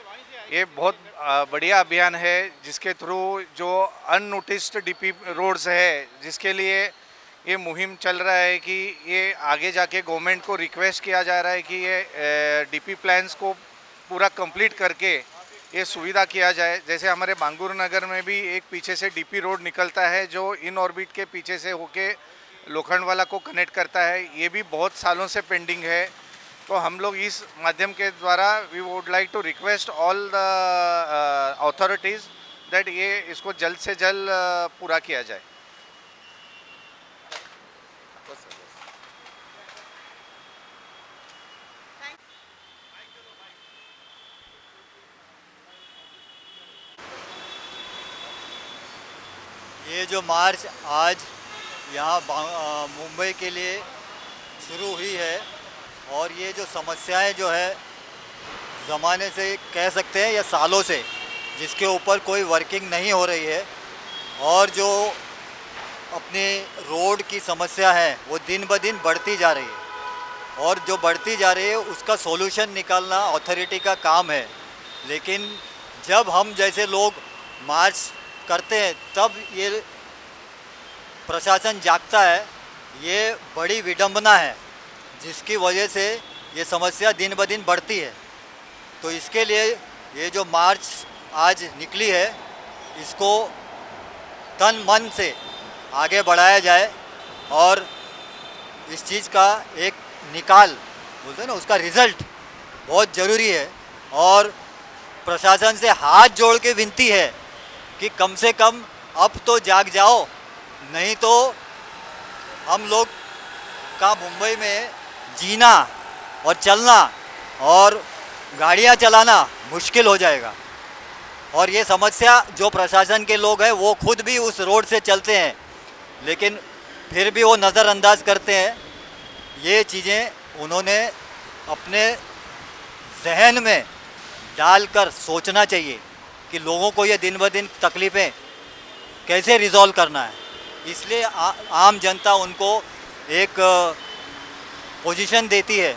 ये बहुत बढ़िया अभियान है, जिसके थ्रू जो अननोटिस्ड डीपी रोड्स है, जिसके लिए ये मुहिम चल रहा है कि ये आगे जाके गवर्नमेंट को रिक्वेस्ट किया जा रहा है कि ये डीपी प्लान्स को पूरा कंप्लीट करके ये सुविधा किया जाए। जैसे हमारे बांगूर नगर में भी एक पीछे से डीपी रोड निकलता है जो इन ऑर्बिट के पीछे से होके लोखंडवाला को कनेक्ट करता है, ये भी बहुत सालों से पेंडिंग है। तो हम लोग इस माध्यम के द्वारा we would like to request all the authorities that ये इसको जल्द से जल्द पूरा किया जाए। ये जो मार्च आज यहाँ मुंबई के लिए शुरू हुई है, और ये जो समस्याएं जो है ज़माने से कह सकते हैं या सालों से, जिसके ऊपर कोई वर्किंग नहीं हो रही है, और जो अपनी रोड की समस्या है वो दिन ब दिन बढ़ती जा रही है, और जो बढ़ती जा रही है उसका सॉल्यूशन निकालना अथॉरिटी का काम है। लेकिन जब हम जैसे लोग मार्च करते हैं तब ये प्रशासन जागता है। ये बड़ी विडंबना है जिसकी वजह से ये समस्या दिन ब दिन बढ़ती है। तो इसके लिए ये जो मार्च आज निकली है, इसको तन मन से आगे बढ़ाया जाए, और इस चीज़ का एक निकाल बोलते हैं ना, उसका रिज़ल्ट बहुत ज़रूरी है। और प्रशासन से हाथ जोड़ के विनती है कि कम से कम अब तो जाग जाओ, नहीं तो हम लोग का मुंबई में जीना और चलना और गाड़ियां चलाना मुश्किल हो जाएगा। और ये समस्या जो प्रशासन के लोग हैं वो खुद भी उस रोड से चलते हैं, लेकिन फिर भी वो नज़रअंदाज करते हैं। ये चीज़ें उन्होंने अपने जहन में डालकर सोचना चाहिए कि लोगों को ये दिन ब दिन तकलीफ़ें कैसे रिज़ॉल्व करना है। इसलिए आम जनता उनको एक पोजीशन देती है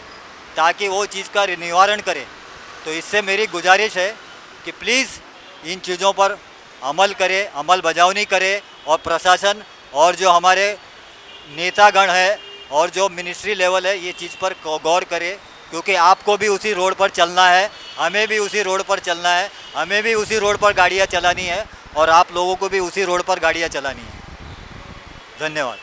ताकि वो चीज़ का निवारण करे। तो इससे मेरी गुजारिश है कि प्लीज़ इन चीज़ों पर अमल करे, अमल बजावनी करे, और प्रशासन और जो हमारे नेतागण है और जो मिनिस्ट्री लेवल है ये चीज़ पर गौर करे, क्योंकि आपको भी उसी रोड पर चलना है, हमें भी उसी रोड पर चलना है, हमें भी उसी रोड पर गाड़ियाँ चलानी है और आप लोगों को भी उसी रोड पर गाड़ियाँ चलानी है। धन्यवाद।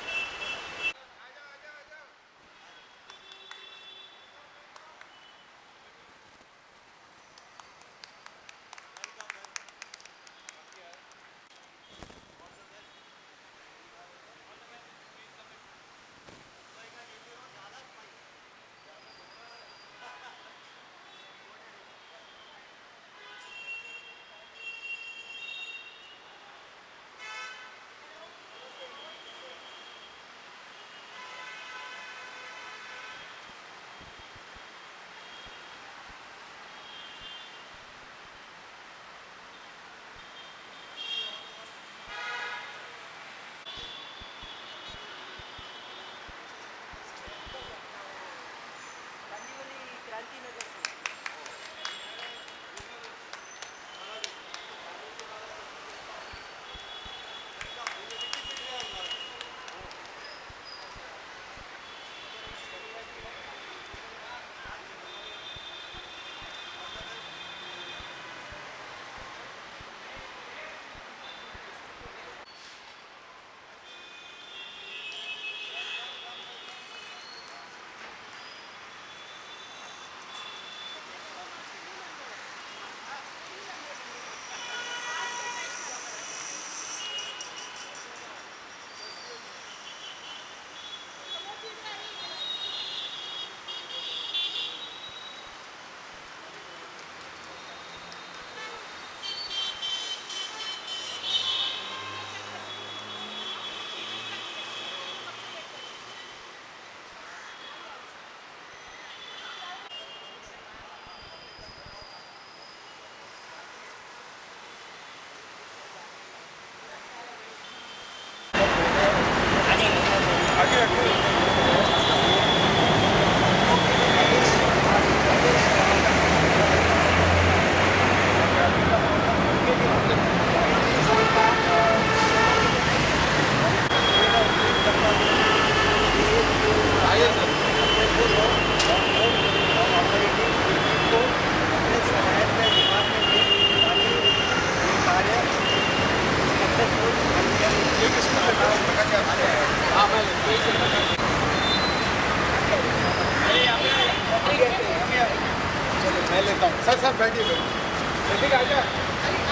मैं लेता हूँ। सर सर बैठिए बैठिए आ जाए।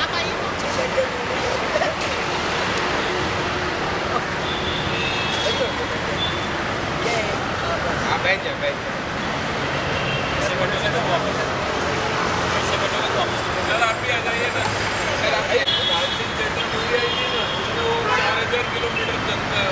आप आइए। आप बैठ जाए बैठ जाए। सर आप भी आ जाइए ना। सर आप उसमें वो 4000 किलोमीटर चलता है।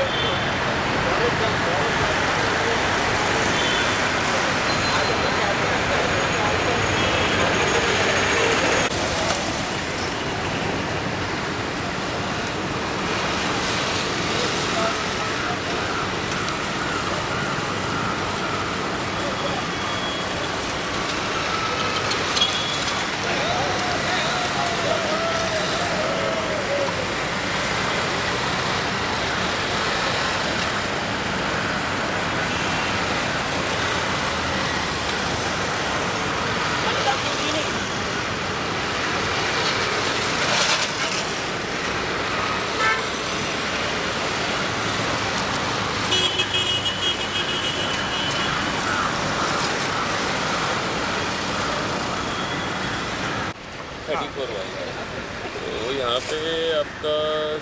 तो यहाँ पे आपका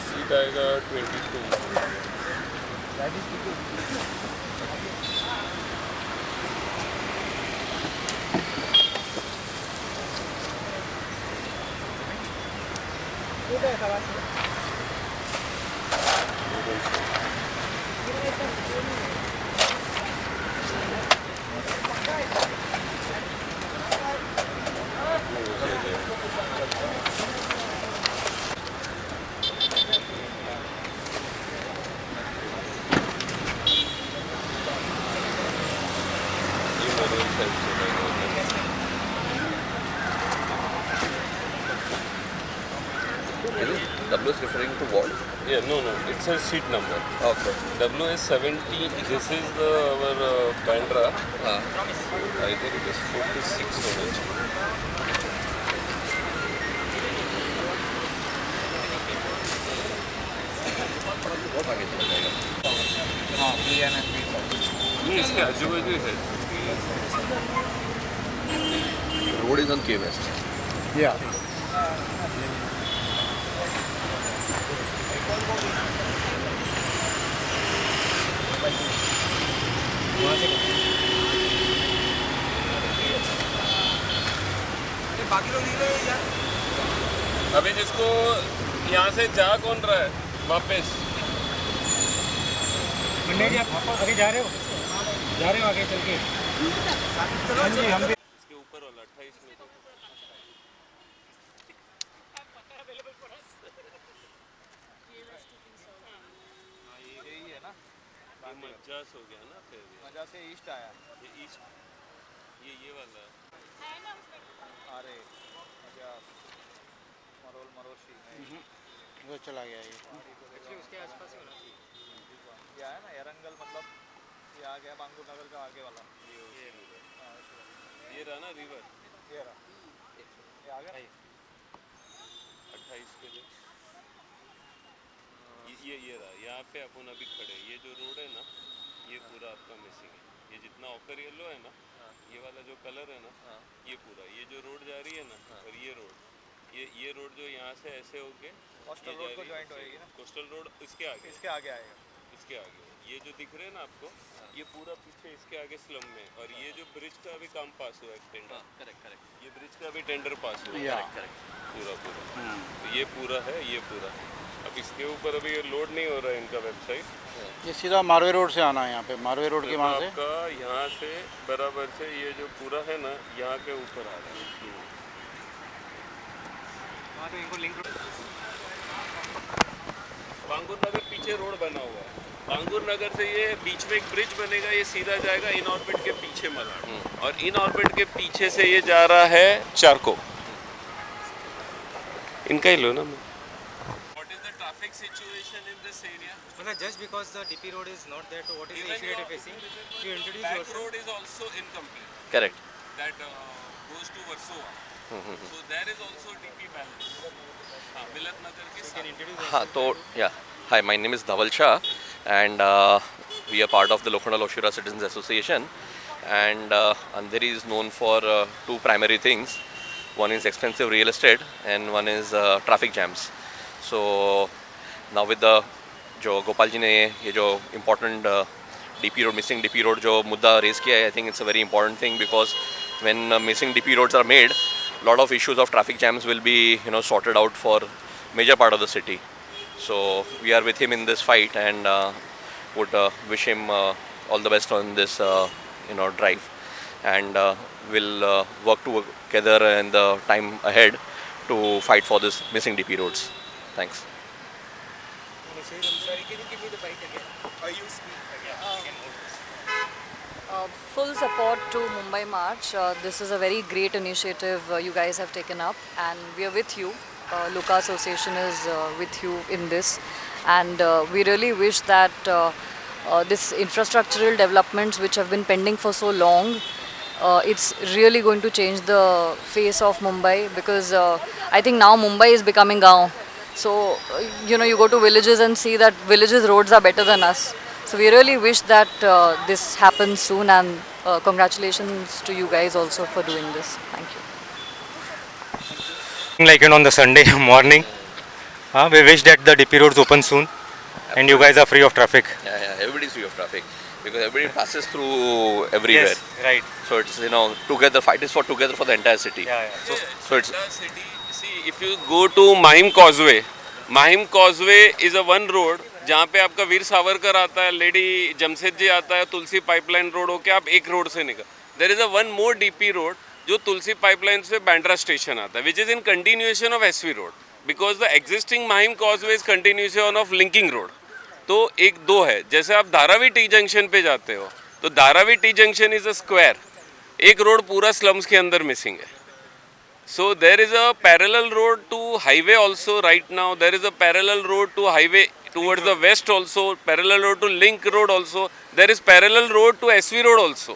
सीट आएगा 22। साइड चलेगा उधर। W is referring to what? Yeah, no, it's a sheet number. Okay. W is 70. This is our Bandra. I think it is 46 होना चाहिए। बहुत आगे चला जाएगा। हाँ, PNNP नहीं, इसके आजू बाजू है। Road is on K West. Yeah. अभी जिसको यहाँ से जा कौन रहा है वापस? मंडे जी आप आगे जा रहे हो आगे चल के? हाँ जी, हम भी इसके ऊपर वाला 28 में तो। यही है ना? ये मज्जास हो गया ना फिर। मजा से ईस्ट आया। ये ईस्ट, ये वाला अरे मजास, मरोशी नहीं। वो चला गया ये। उसके आसपास ही होना चाहिए। ये आया ना एरंगल, मतलब ये आ गया बांगूर नगर का आगे वाला। ये रहा ना रिवर। ये रहा, ये आ गया 28 पे जो ये रहा। यहाँ पे अपन अभी खड़े, ये जो रोड है ना, ये पूरा आपका मिसिंग है। ये जितना ऑकर येलो है ना, ये वाला जो कलर है ना, ये पूरा, ये जो रोड जा रही है ना, और ये रोड जो यहाँ से ऐसे होके कोस्टल रोड को जॉइंट होएगी ना। कोस्टल रोड इसके आगे आएगा। इसके आगे ये जो दिख रहे हैं ना आपको, ये पूरा पीछे इसके आगे स्लम में। और ये जो ब्रिज का अभी काम पास हुआ है टेंडर। करेक्ट। ये ब्रिज का अभी टेंडर पास हुआ है। करेक्ट। पूरा तो ये पूरा है, ये पूरा। अब इसके ऊपर अभी ये लोड नहीं हो रहा है इनका वेबसाइट। ये सीधा मारवे रोड से आना है यहाँ पे, मारवे रोड के वहाँ से आपका यहाँ से बराबर से ये जो पूरा है ना, यहाँ के ऊपर आ रहा है। बांगुर नगर पीछे रोड बना हुआ है। बांगुर नगर से ये बीच में एक ब्रिज बनेगा, ये सीधा जाएगा इन ऑर्बिट के पीछे मलाड। और इन ऑर्बिट के पीछे से ये जा रहा है चारको। इनका ही लो ना। What is the traffic situation in this area? मतलब just because the DP road is not there, so what is the issue that you're facing? You introduce Back yourself. road is also incomplete. Correct. That goes to Warsaw. So there is also DP balance. हाँ, मिलत नगर के साथ। हाँ, तो hi, my name is Dhaval Shah, and we are part of the Lokhandwala Oshira Citizens Association, and Andheri is known for two primary things. One is expensive real estate, and one is traffic jams. So now with the जो गोपाल जी ने ये जो important DP road, missing DP road जो मुद्दा raise किया है, I think it's a very important thing, because when missing DP roads are made, lot of issues of traffic jams will be sorted out for major part of the city. So we are with him in this fight, and would wish him all the best on this drive, and we'll work together in the time ahead to fight for this missing DP roads. Thanks. Full support to Mumbai March. This is a very great initiative you guys have taken up, and we are with you. Luka Association is with you in this, and we really wish that this infrastructural developments which have been pending for so long, it's really going to change the face of Mumbai, because I think now Mumbai is becoming Gaon. So you go to villages and see that villages' roads are better than us. So we really wish that this happens soon, and congratulations to you guys also for doing this. Thank you. Like on the Sunday morning, we wish that the DP roads open soon, and you guys are free of traffic. Yeah, everybody is free of traffic, because everybody passes through everywhere. Yes, right. So it's together, fight is for together for the entire city. Yeah. So it's city. See, if you go to Mahim Causeway is a one road जहाँ पे आपका वीर सावरकर आता है, lady Jamshedji आता है, तुलसी pipeline road होके आप एक रोड से निकल। There is a one more DP road जो तुलसी पाइपलाइन से बांद्रा स्टेशन आता है, which is in continuation of SV road, because the existing Mahim causeway is continuation of linking road. तो एक दो है, जैसे आप धारावी टी जंक्शन पे जाते हो तो Dharavi T junction is a square, एक रोड पूरा स्लम्स के अंदर मिसिंग है. So there is a parallel road to highway also right now. There is a parallel road to highway towards the west also. Parallel road to Link Road also. There is parallel road to SV Road also.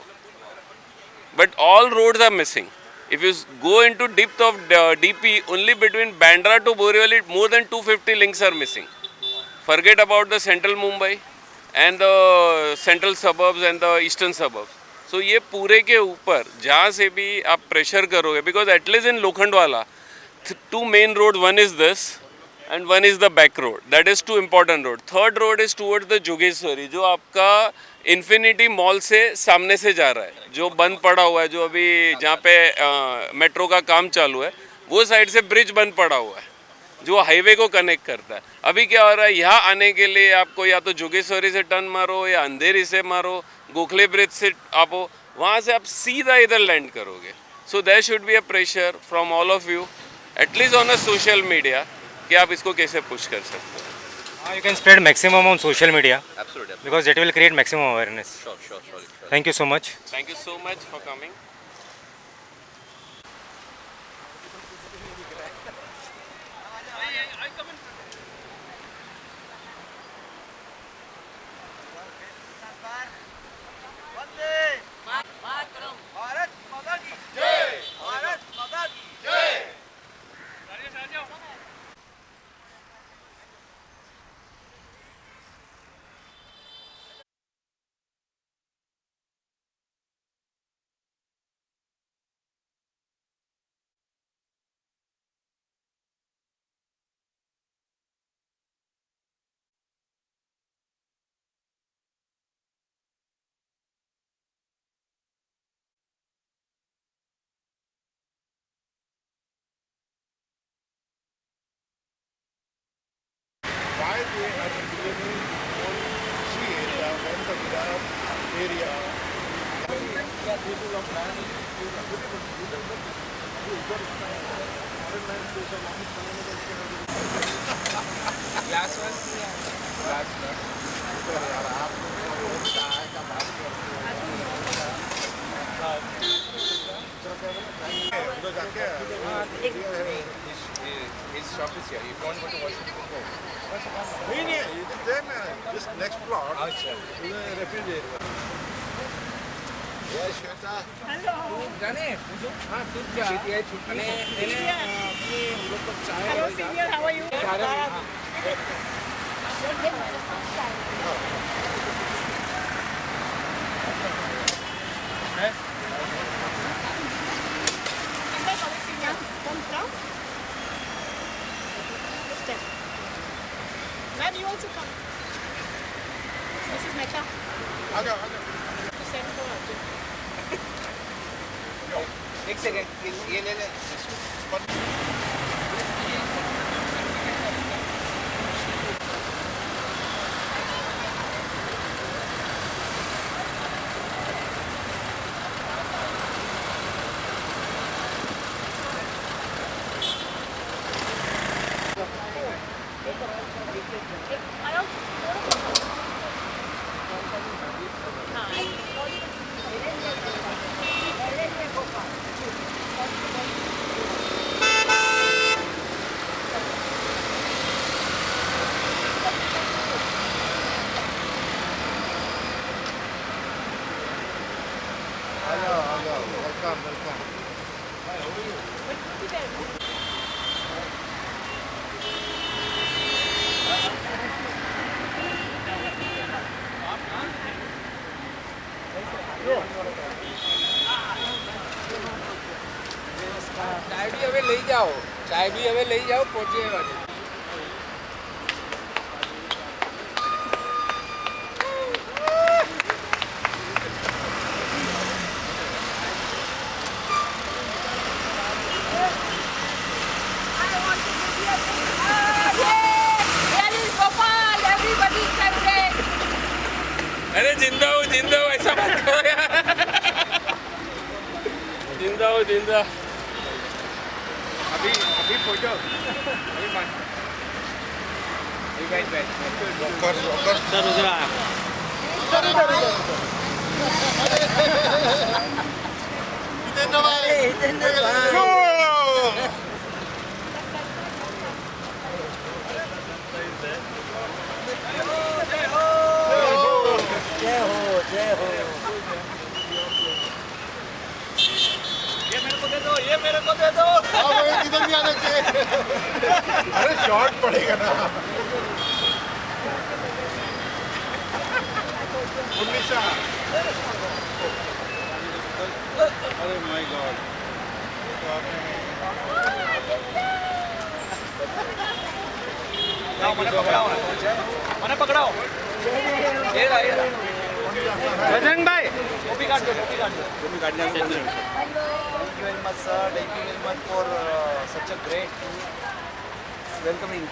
But all roads are missing. If you go into depth of DP, only between Bandra to Borivali, more than 250 links are missing. Forget about the central Mumbai and the central suburbs and the eastern suburbs. So ये पूरे के ऊपर जहाँ से भी आप pressure करोगे, because at least in Lokhandwala, two main roads, one is this and one is the back road. That is two important road. Third road is towards the Jogeshwari, जो आपका इन्फिनिटी मॉल से सामने से जा रहा है, जो बंद पड़ा हुआ है, जो अभी जहाँ पे मेट्रो का काम चालू है, वो साइड से ब्रिज बंद पड़ा हुआ है जो हाईवे को कनेक्ट करता है. अभी क्या हो रहा है, यहाँ आने के लिए आपको या तो जोगेश्वरी से टर्न मारो या अंधेरी से मारो, गोखले ब्रिज से आप वहाँ से आप सीधा इधर लैंड करोगे. So there should be a pressure from all of you, at least on a social media, कि आप इसको कैसे पुश कर सकते हो. You can spread maximum on social media. Absolutely. Because that will create maximum awareness. Sure. Thank you so much. Thank you so much for coming. Bharat माता की जय, भारत माता की जय. Why they are delivering on sea area when the Gujarat area people of land His shop is here. If you want to go to Washington, go. नहीं it is there ना, just next plot. अच्छा. Refugee area. Yes, Shweta. जाने हाँ तू क्या अने तेरे अपने लोग को चाय Hello senior, how are you? Ma'am, you also come. Mrs. Mehta. आ जाओ. To send for Arjun. एक सेकंड ये ले ले. Welcome. चाय भी हमें ले जाओ. चाय भी हमें ले जाओ पहुंचे वाले. अरे जिंदा हो ऐसा मत करो यार. जिंदा. अभी फोटो अभी मान. Walkers. सर उधर आ. जितेंद्र भाई। जय हो जय हो। ये मेरे को दे दो, ये मेरे को दे दो। किधर भी आना चाहिए। अरे शॉर्ट पड़ेगा ना। 19। अरे माय गॉड। मैंने पकड़ाओ। ये रहा ये रहा। बजरंग भाई। कॉपी काट दो, कॉपी काट दो। कॉपी काट दो। Thank you very much, sir. Thank you very much for such a great welcoming.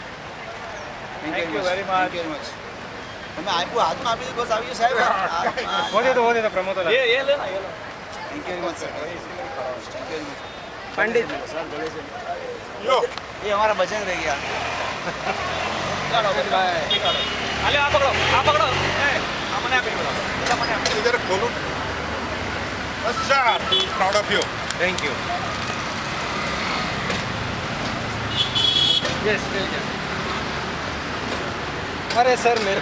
Thank you very much. Thank you very much. मैं आपको हाथ में अभी बस अभी साहब वो दे दो प्रमोद। ये लेना ये लो। Thank you very much, sir. Thank you very much. Pandit sir गले से ये हमारा भजन रह गया। अरे आप पकड़ो, आप पकड़ो। हमने आप पकड़ो। इधर खोलो। अच्छा, proud of you. Thank you. Yes अरे सर मेरे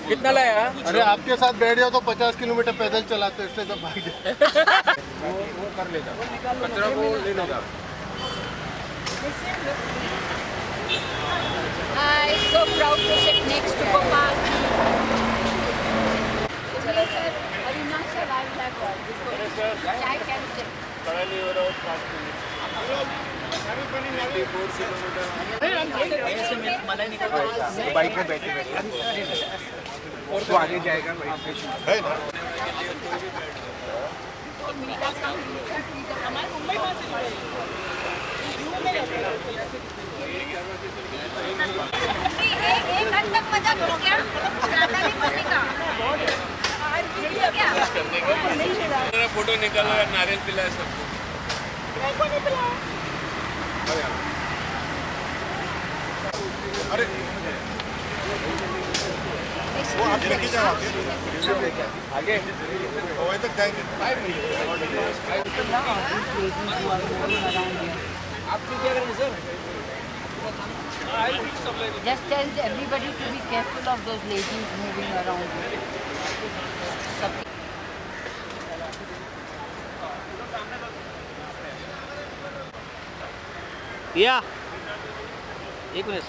कितना लाया? अरे आपके साथ बैठ जाओ तो 50 किलोमीटर पैदल चलाते इसलिए तो भाग जाए। वो कर लेगा, कचरा वो ले लेगा। I'm so proud to sit next to Gopal. चलो sir, Avinash sir I will have one. Chai can sit. Bike में बैठे और तो आगे जाएगा बाइक पे। हमारे मुंबई में से एक घंटे तक मजा करो क्या? ज़्यादा नहीं करने का। मेरा फोटो निकालो यार, नारियल पिलाया सबको। अरे वो आप लेके जाओ आगे वहीं तक जाएंगे। आप क्या करेंगे sir? Just tell everybody to be careful of those ladies moving around. या एक मिनट।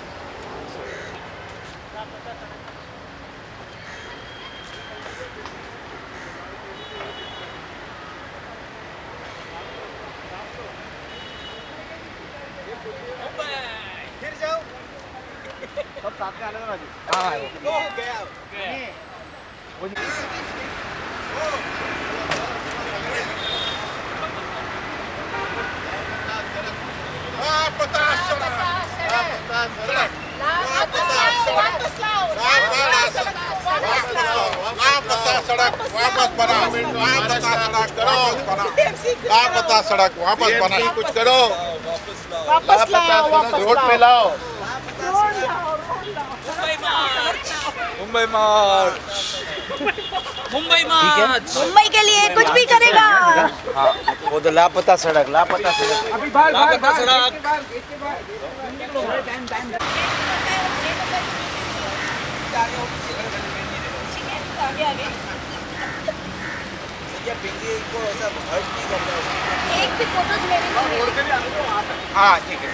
फिर जाओ सब साथ में आने वाली। हाँ हो गया सड़क वापस बना, लापता सड़क वापस बना, कुछ करो, वापस लाओ, रोड पे लाओ। मुंबई मार्च। मुंबई मार्च। मुंबई के लिए कुछ भी करेगा। हाँ वो तो लापता सड़क, लापता सड़क। अभी लापता सड़क। आगे आगे को ऐसा हर्ट नहीं करना है। एक भी फोटोज लेने। हाँ ठीक है।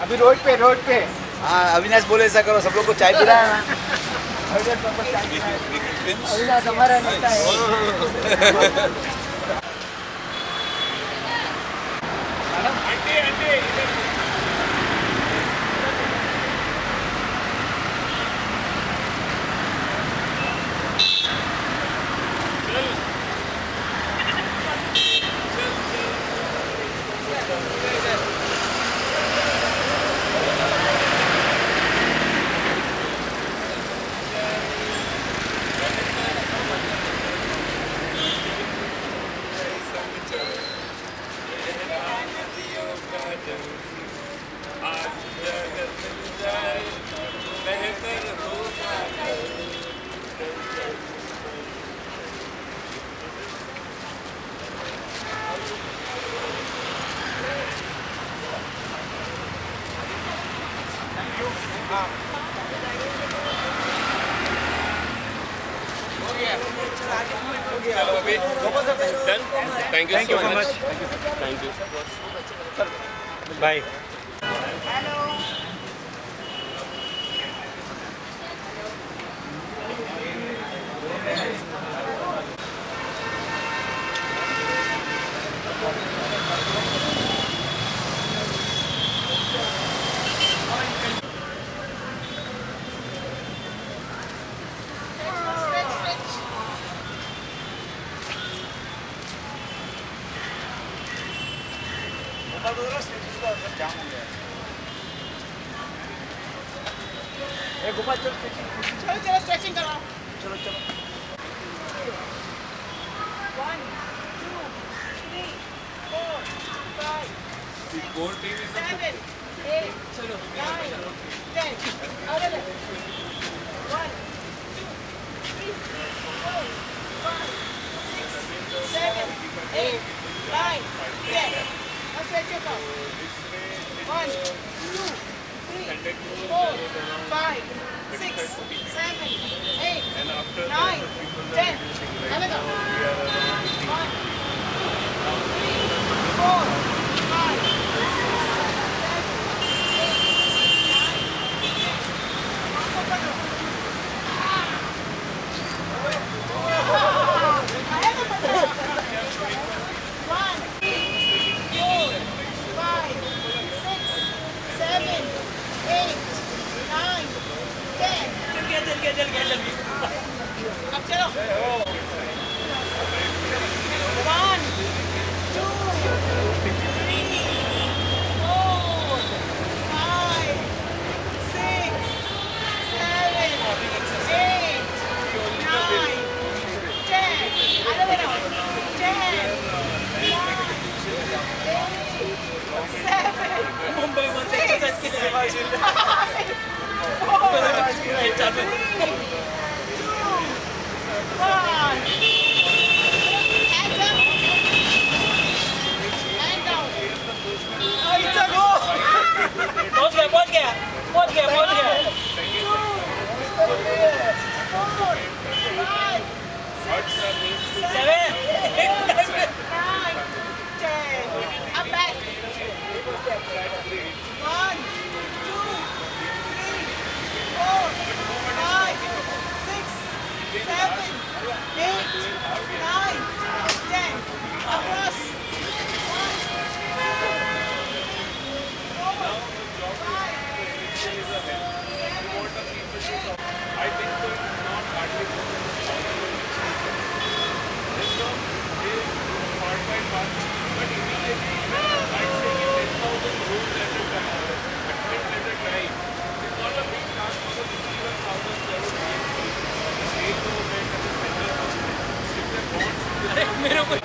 अभी रोड पे। हाँ अविनाश बोले ऐसा करो, सब लोग को चाय पिला है ना। अविनाश हमारा नेता है। चलो अभी done thank you so much thank you bye चलो स्ट्रेचिंग कराओ चलो चलो 1 2 3 4 5 7 8 9 10 अरे 1 2 3 4 5 6 7 8 9 10 now stretch your out 1 2 3 4 5 6 7 8 9 10 another 1 2 3 4 5 अब चलो 1 2 3 4 5 6 7 8 9 10 another 10 मेरे को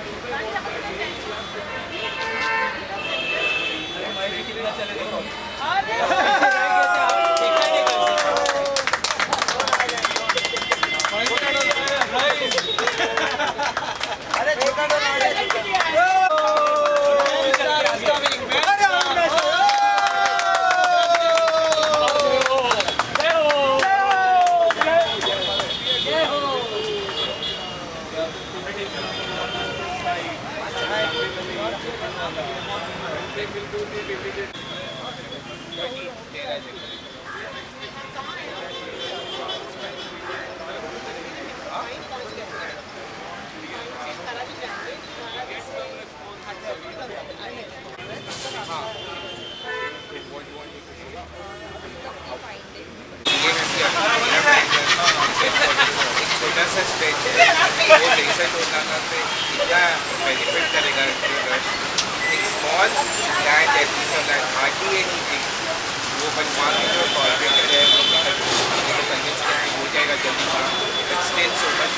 छोटा सा स्ट्रेच है वो लेजर टोनाना पे कितना बेनिफिट करेगा एक small land episode hardly anything वो बनवाने जो कॉर्पोरेटर है वो कन्विंस करके हो जाएगा जल्दी काम but still so much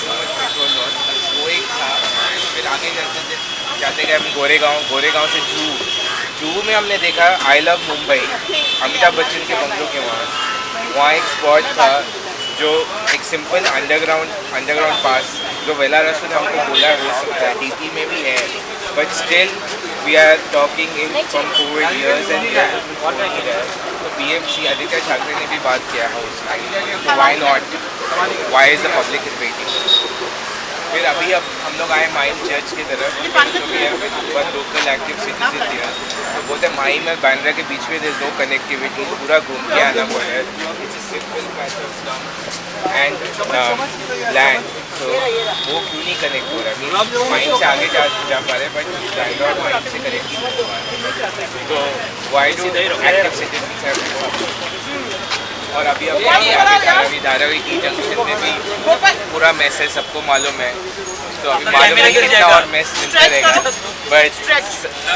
so much petrol loss वो एक था। फिर आगे जाते गए हम गोरेगांव से जूहू में हमने देखा आई लव मुंबई अमिताभ बच्चन के बंगलों के वहाँ एक स्पॉट था जो एक सिंपल अंडरग्राउंड पास जो वेला रसूल ने हमको बोला हो सकता है डीपी में भी है but still we are talking in from covid years and तो BMC आदित्य ठाकरे ने भी बात किया है उसका, why not, why is the public is waiting. फिर अभी अब हम लोग आए माहिम चर्च की तरफ, वन लोकल एक्टिव सिटीजन दिया, तो बोलते हैं माहिम और बांद्रा के बीच में देयर इज नो कनेक्टिविटी, पूरा घूम के आना पड़ रहा है, it's a simple matter of slum and land, तो वो क्यों नहीं कनेक्ट हो रहा है, मीन माहिम से आगे जा पा रहे, बट लैंडलॉर्ड माहिम से कनेक्ट नहीं हो पा रहे, तो why do active citizen have to. और अभी धारावी की जंक्शन में भी पूरा मैस है, सबको मालूम है, तो अभी मालूम नहीं कितना और मैस मिलता रहेगा, बट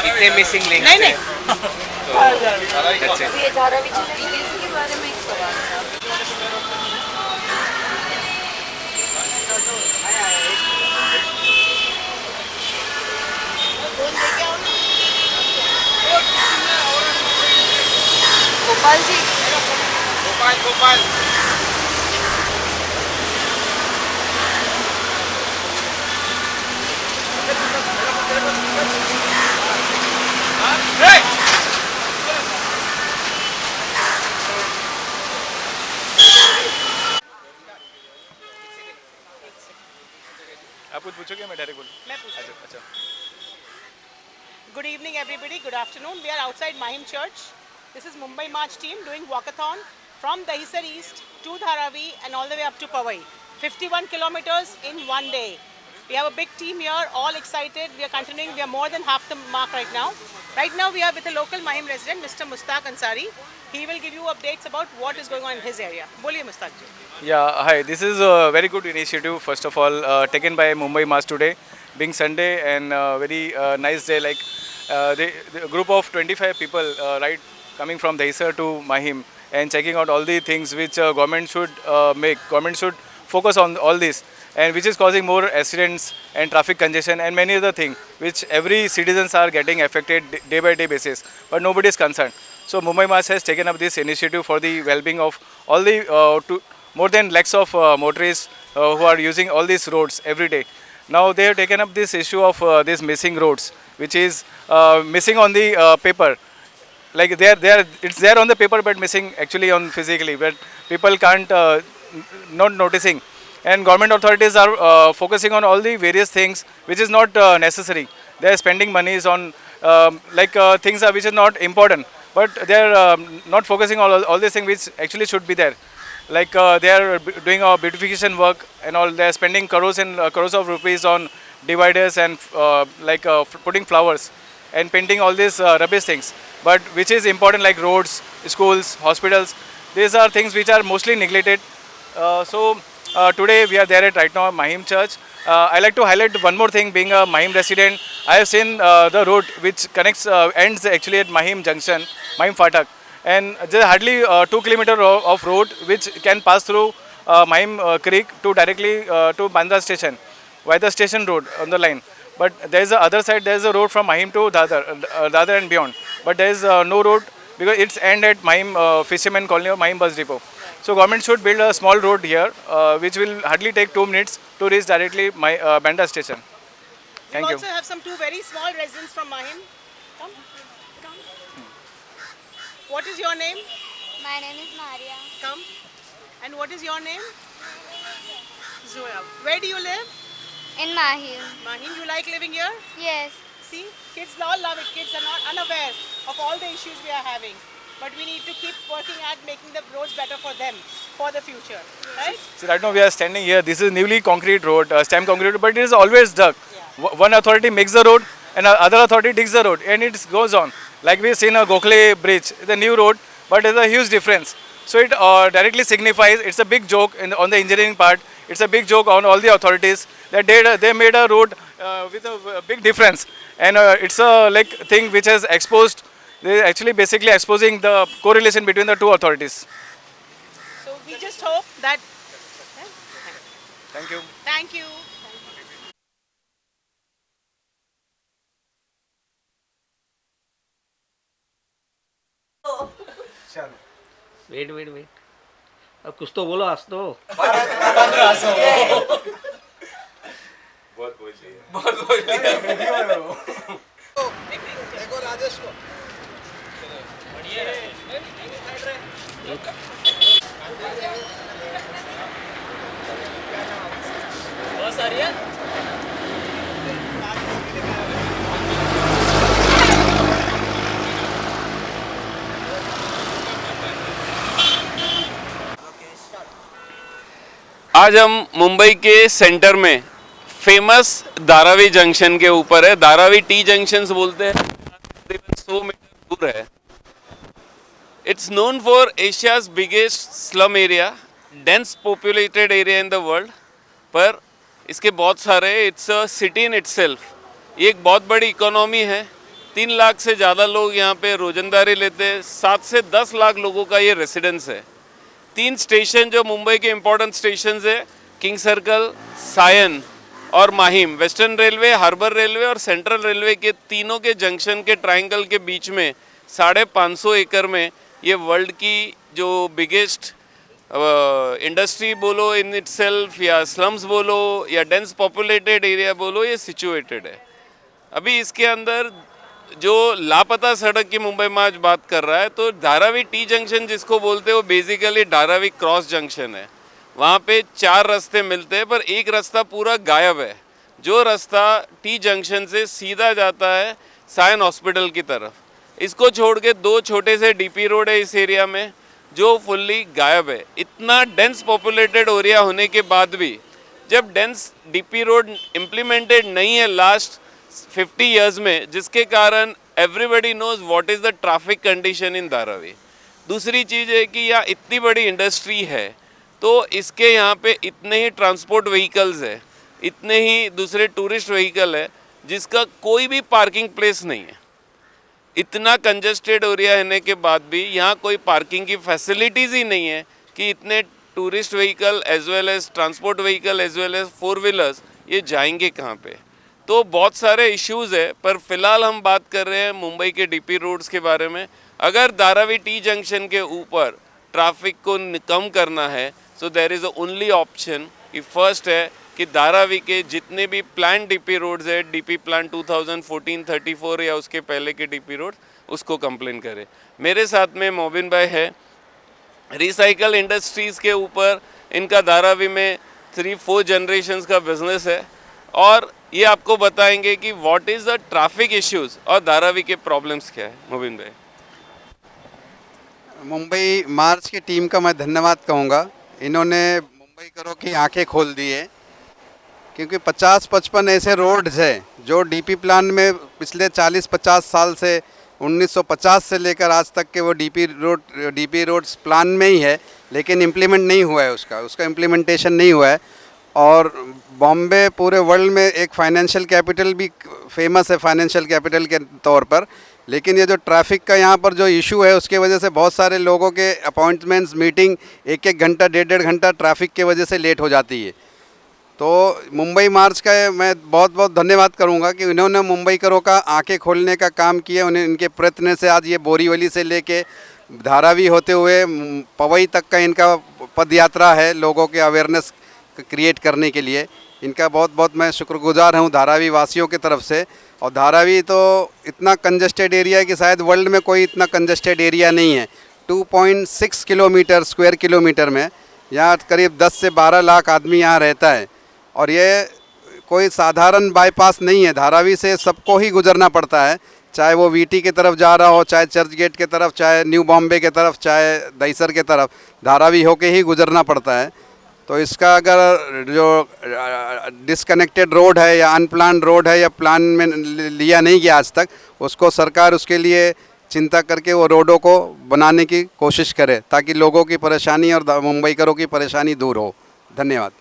इतने मिसिंग लिंक्स हैं, तो that's it। ये धारावी के बारे में एक सवाल था। गोपाल जी, गोपाल आप कुछ पूछोगे, मैं डायरेक्ट बोलूँ? मैं पूछूँ। अच्छा। Good evening, everybody. Good afternoon. We are outside Mahim Church. This is Mumbai March team doing walkathon from Dahisar East to Dharavi and all the way up to Powai. 51 kilometers in one day. We have a big team here, all excited. We are continuing. We are more than half the mark right now. Right now, we are with a local Mahim resident, Mr. Mustaq Ansari. He will give you updates about what is going on in his area. Boliye Mustaq ji. Yeah, hi. This is a very good initiative, first of all, taken by Mumbai Mass today, being Sunday and very nice day. Like the group of 25 people, right, coming from Dahisar to Mahim and checking out all the things which government should make. Government should focus on all this, and which is causing more accidents and traffic congestion and many other things which every citizens are getting affected day by day basis, but nobody is concerned. So Mumbai Mass has taken up this initiative for the well-being of all the more than lakhs of motorists who are using all these roads every day. Now they have taken up this issue of these missing roads, which is missing on the paper. Like it's there on the paper, but missing actually on physically. But people can't not noticing, and government authorities are focusing on all the various things which is not necessary. They are spending monies on things which is not important, but they are not focusing on all these things which actually should be there. Like they are doing a beautification work and all. They are spending crores and crores of rupees on dividers and putting flowers and painting all these rubbish things. But which is important, like roads, schools, hospitals. These are things which are mostly neglected. Today we are there at right now Mahim Church. I like to highlight one more thing. Being a Mahim resident, I have seen the road which connects ends actually at Mahim Junction, Mahim Fatak. And there is hardly 2 kilometers of road which can pass through Mahim Creek to directly to Bandra station via the station road on the line. But there is the other side, there is a road from Mahim to Dadar and beyond. But there is no road because it's end at Mahim Fisherman Colony or Mahim Bus Depot. So government should build a small road here which will hardly take 2 minutes to reach directly Bandra station. Thank you. We also have some 2 very small residents from Mahim. Come. What is your name? My name is Maria. Come. And what is your name? Zoya. Where do you live? In Mahim. Mahim, you like living here? Yes. See, kids all love it. Kids are not unaware of all the issues we are having. But we need to keep working at making the roads better for them, for the future, right? So right now we are standing here. This is newly concrete road, stamp concrete, but it is always dug. Yeah. One authority makes the road and other authority digs the road, and it goes on. Like we seen a Gokhale bridge, the new road, but there's a huge difference. So it directly signifies, it's a big joke on the engineering part. It's a big joke on all the authorities that they made a road with a big difference, and it's a thing which has exposed. They actually basically exposing the correlation between the two authorities. So we just hope that. Thank you. Thank you. Wait अब कुछ तो बोलो, हंस दो। बहुत बोल लिया। आज हम मुंबई के सेंटर में फेमस धारावी जंक्शन के ऊपर है। धारावी टी जंक्शन बोलते हैं, तकरीबन 100 मीटर दूर है। It's known for Asia's biggest slum area, dense populated area in the world. पर इसके बहुत सारे, it's a city in itself. ये एक बहुत बड़ी इकोनॉमी है। 3 लाख से ज़्यादा लोग यहाँ पे रोजंदारी लेते हैं। 7 से 10 लाख लोगों का ये रेसिडेंस है। 3 स्टेशन जो मुंबई के इम्पोर्टेंट स्टेशन है, किंग सर्कल, सायन और Mahim, western railway, harbour railway और सेंट्रल रेलवे के तीनों के जंक्शन के ट्रायंगल के बीच में 550 एकड़ में ये वर्ल्ड की जो बिगेस्ट इंडस्ट्री बोलो इन इटसेल्फ, या स्लम्स बोलो, या डेंस पॉपुलेटेड एरिया बोलो, ये सिचुएटेड है। अभी इसके अंदर जो लापता सड़क की मुंबई मार्च बात कर रहा है, तो धारावी टी जंक्शन जिसको बोलते हैं वो बेसिकली धारावी क्रॉस जंक्शन है। वहाँ पे 4 रास्ते मिलते हैं, पर एक रास्ता पूरा गायब है, जो रास्ता टी जंक्शन से सीधा जाता है सायन हॉस्पिटल की तरफ। इसको छोड़ के 2 छोटे से डीपी रोड है इस एरिया में, जो फुल्ली गायब है। इतना डेंस पॉपुलेटेड एरिया होने के बाद भी जब डेंस डीपी रोड इम्प्लीमेंटेड नहीं है लास्ट 50 इयर्स में, जिसके कारण everybody knows what is the traffic condition in Dharavi. दूसरी चीज़ है कि यहाँ इतनी बड़ी इंडस्ट्री है, तो इसके यहाँ पे इतने ही ट्रांसपोर्ट व्हीकल्स है, इतने ही दूसरे टूरिस्ट व्हीकल है, जिसका कोई भी पार्किंग प्लेस नहीं है। इतना कंजस्टेड एरिया होने के बाद भी यहाँ कोई पार्किंग की फैसिलिटीज़ ही नहीं है कि इतने tourist vehicle as well as transport vehicle as well as 4 wheelers ये जाएंगे कहाँ पे। तो बहुत सारे इश्यूज़ है, पर फिलहाल हम बात कर रहे हैं मुंबई के डीपी रोड्स के बारे में। अगर धारावी टी जंक्शन के ऊपर ट्रैफिक को कम करना है, so there is only option कि फर्स्ट है कि धारावी के जितने भी प्लान डीपी रोड्स है, डीपी प्लान 2014-34 या उसके पहले के डीपी रोड, उसको कंप्लेन करे। मेरे साथ में मोबिन भाई है। रिसाइकल इंडस्ट्रीज़ के ऊपर इनका धारावी में 3-4 जनरेशन्स का बिजनेस है, और ये आपको बताएंगे कि what is the traffic issues और धारावी के प्रॉब्लम्स क्या है। मोबिन भाई। मुंबई मार्च की टीम का मैं धन्यवाद कहूँगा। इन्होंने मुंबई करो की आंखें खोल दी है, क्योंकि 50-55 ऐसे रोड्स हैं जो डीपी प्लान में पिछले 40-50 साल से 1950 से लेकर आज तक के वो डीपी रोड्स प्लान में ही है, लेकिन इम्प्लीमेंट नहीं हुआ है, उसका इम्प्लीमेंटेशन नहीं हुआ है। और बॉम्बे पूरे वर्ल्ड में एक फाइनेंशियल कैपिटल भी फेमस है, फाइनेंशियल कैपिटल के तौर पर, लेकिन ये जो ट्रैफिक का यहाँ पर जो इशू है, उसके वजह से बहुत सारे लोगों के अपॉइंटमेंट्स, मीटिंग 1-1 घंटा 1.5 घंटा ट्रैफिक के वजह से लेट हो जाती है। तो मुंबई मार्च का मैं बहुत बहुत धन्यवाद करूंगा कि इन्होंने मुंबई करो का आंखें खोलने का काम किया। उन्हें इनके प्रयत्न से आज ये बोरीवली से लेके धारावी होते हुए पवई तक का इनका पद यात्रा है, लोगों के अवेयरनेस क्रिएट करने के लिए। इनका बहुत बहुत मैं शुक्रगुजार हूँ धारावी वासियों की तरफ से। और धारावी तो इतना कंजस्टेड एरिया है कि शायद वर्ल्ड में कोई इतना कंजस्टेड एरिया नहीं है। 2.6 किलोमीटर स्क्वायर किलोमीटर में यहाँ करीब 10 से 12 लाख आदमी यहाँ रहता है, और ये कोई साधारण बाईपास नहीं है। धारावी से सबको ही गुजरना पड़ता है, चाहे वो वीटी की तरफ जा रहा हो, चाहे चर्च गेट की तरफ, चाहे न्यू बॉम्बे की तरफ, चाहे दहीसर की तरफ, धारावी होके ही गुजरना पड़ता है। तो इसका अगर जो डिसकनेक्टेड रोड है या अनप्लान रोड है या प्लान में लिया नहीं गया आज तक, उसको सरकार उसके लिए चिंता करके वो रोडों को बनाने की कोशिश करे, ताकि लोगों की परेशानी और मुंबईकरों की परेशानी दूर हो। धन्यवाद।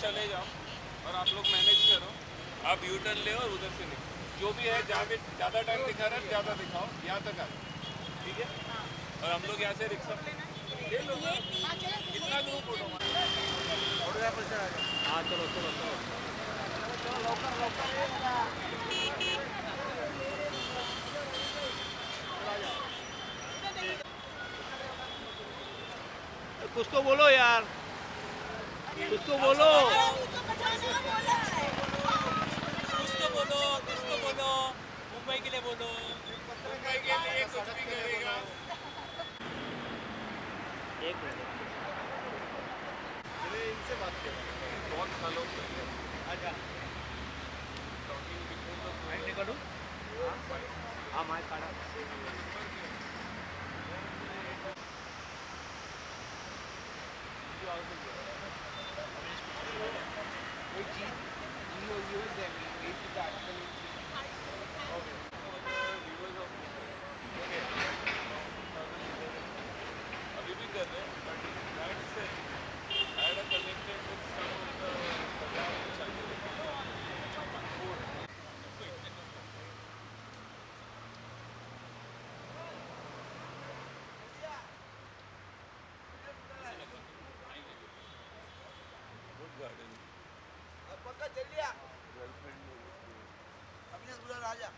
चले जाओ और आप लोग मैनेज करो, आप यू टर्न ले और उधर से निकलो। जो भी है जहाँ पे ज़्यादा टाइम दिखा रहा है ज़्यादा दिखाओ, यहाँ तक आ, ठीक है। और हम लोग यहाँ से रिक्शा ले लो, कितना दूर फोटो। हाँ चलो चलो चलो कुछ तो बोलो यार, कुछ तो बोलो, कुछ तो बोलो, मुंबई के लिए बोलो, मुंबई के लिए कुछ भी करेगा। एक अभी भी कर रहे हैं but that said, I had a connected with some of the good garden. पक्का चल लिया अविनाश बुला राजा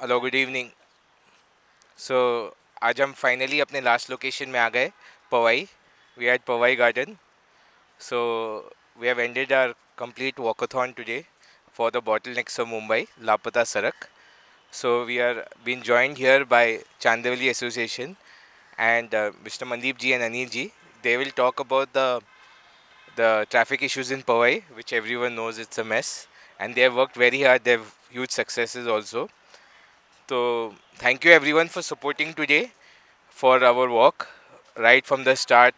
हेलो गुड इवनिंग सो आज हम फाइनली अपने लास्ट लोकेशन में आ गए Powai we at Powai garden so we have ended our complete walkathon today for the bottlenecks of Mumbai लापता सड़क so we have been joined here by Chandivali association and Mr. Mandeep ji and Anil ji, they will talk about the traffic issues in Powai, which everyone knows it's a mess, and they have worked very hard. They have huge successes also. So thank you everyone for supporting today for our walk, right from the start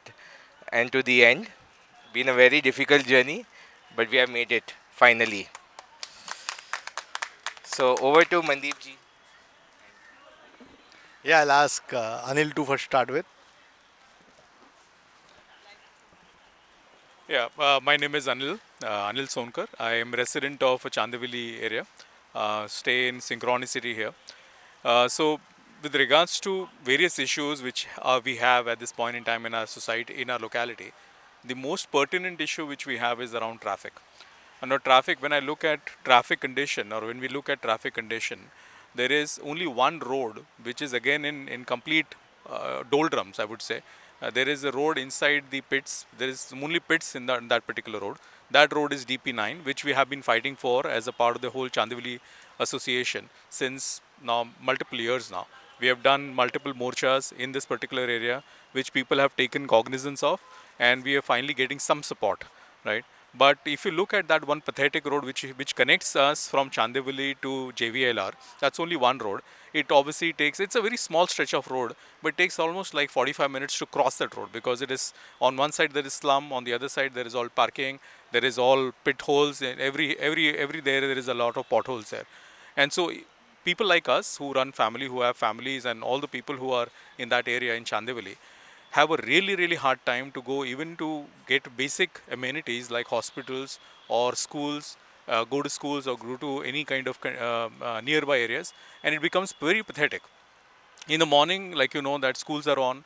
and to the end. Been a very difficult journey, but we have made it finally. So over to Mandeep ji. Yeah, I'll ask Anil to first start with. Yeah, my name is Anil Sonkar. I am resident of Chandivali area, stay in Synchronicity here. So with regards to various issues which we have at this point in time in our society, in our locality, the most pertinent issue which we have is around traffic. And now traffic, when I look at traffic condition or when we look at traffic condition, there is only one road which is again in complete doldrums, I would say. There is a road inside the pits. There is only pits in that particular road. That road is DP9, which we have been fighting for as a part of the whole Chandivali association since now multiple years now. We have done multiple morchas in this particular area, which people have taken cognizance of, and we are finally getting some support, right? But if you look at that one pathetic road which connects us from Chandivali to JVLR, that's only one road. It obviously takes, it's a very small stretch of road, but it takes almost like 45 minutes to cross that road because it is, on one side there is slum, on the other side there is all parking, there is all pit holes, and every there is a lot of potholes there. And so people like us who run family, who have families, and all the people who are in that area in Chandivali, have a really hard time to go even to get basic amenities like hospitals or schools, go to schools or go to any kind of nearby areas, and it becomes very pathetic. In the morning, like you know that schools are on,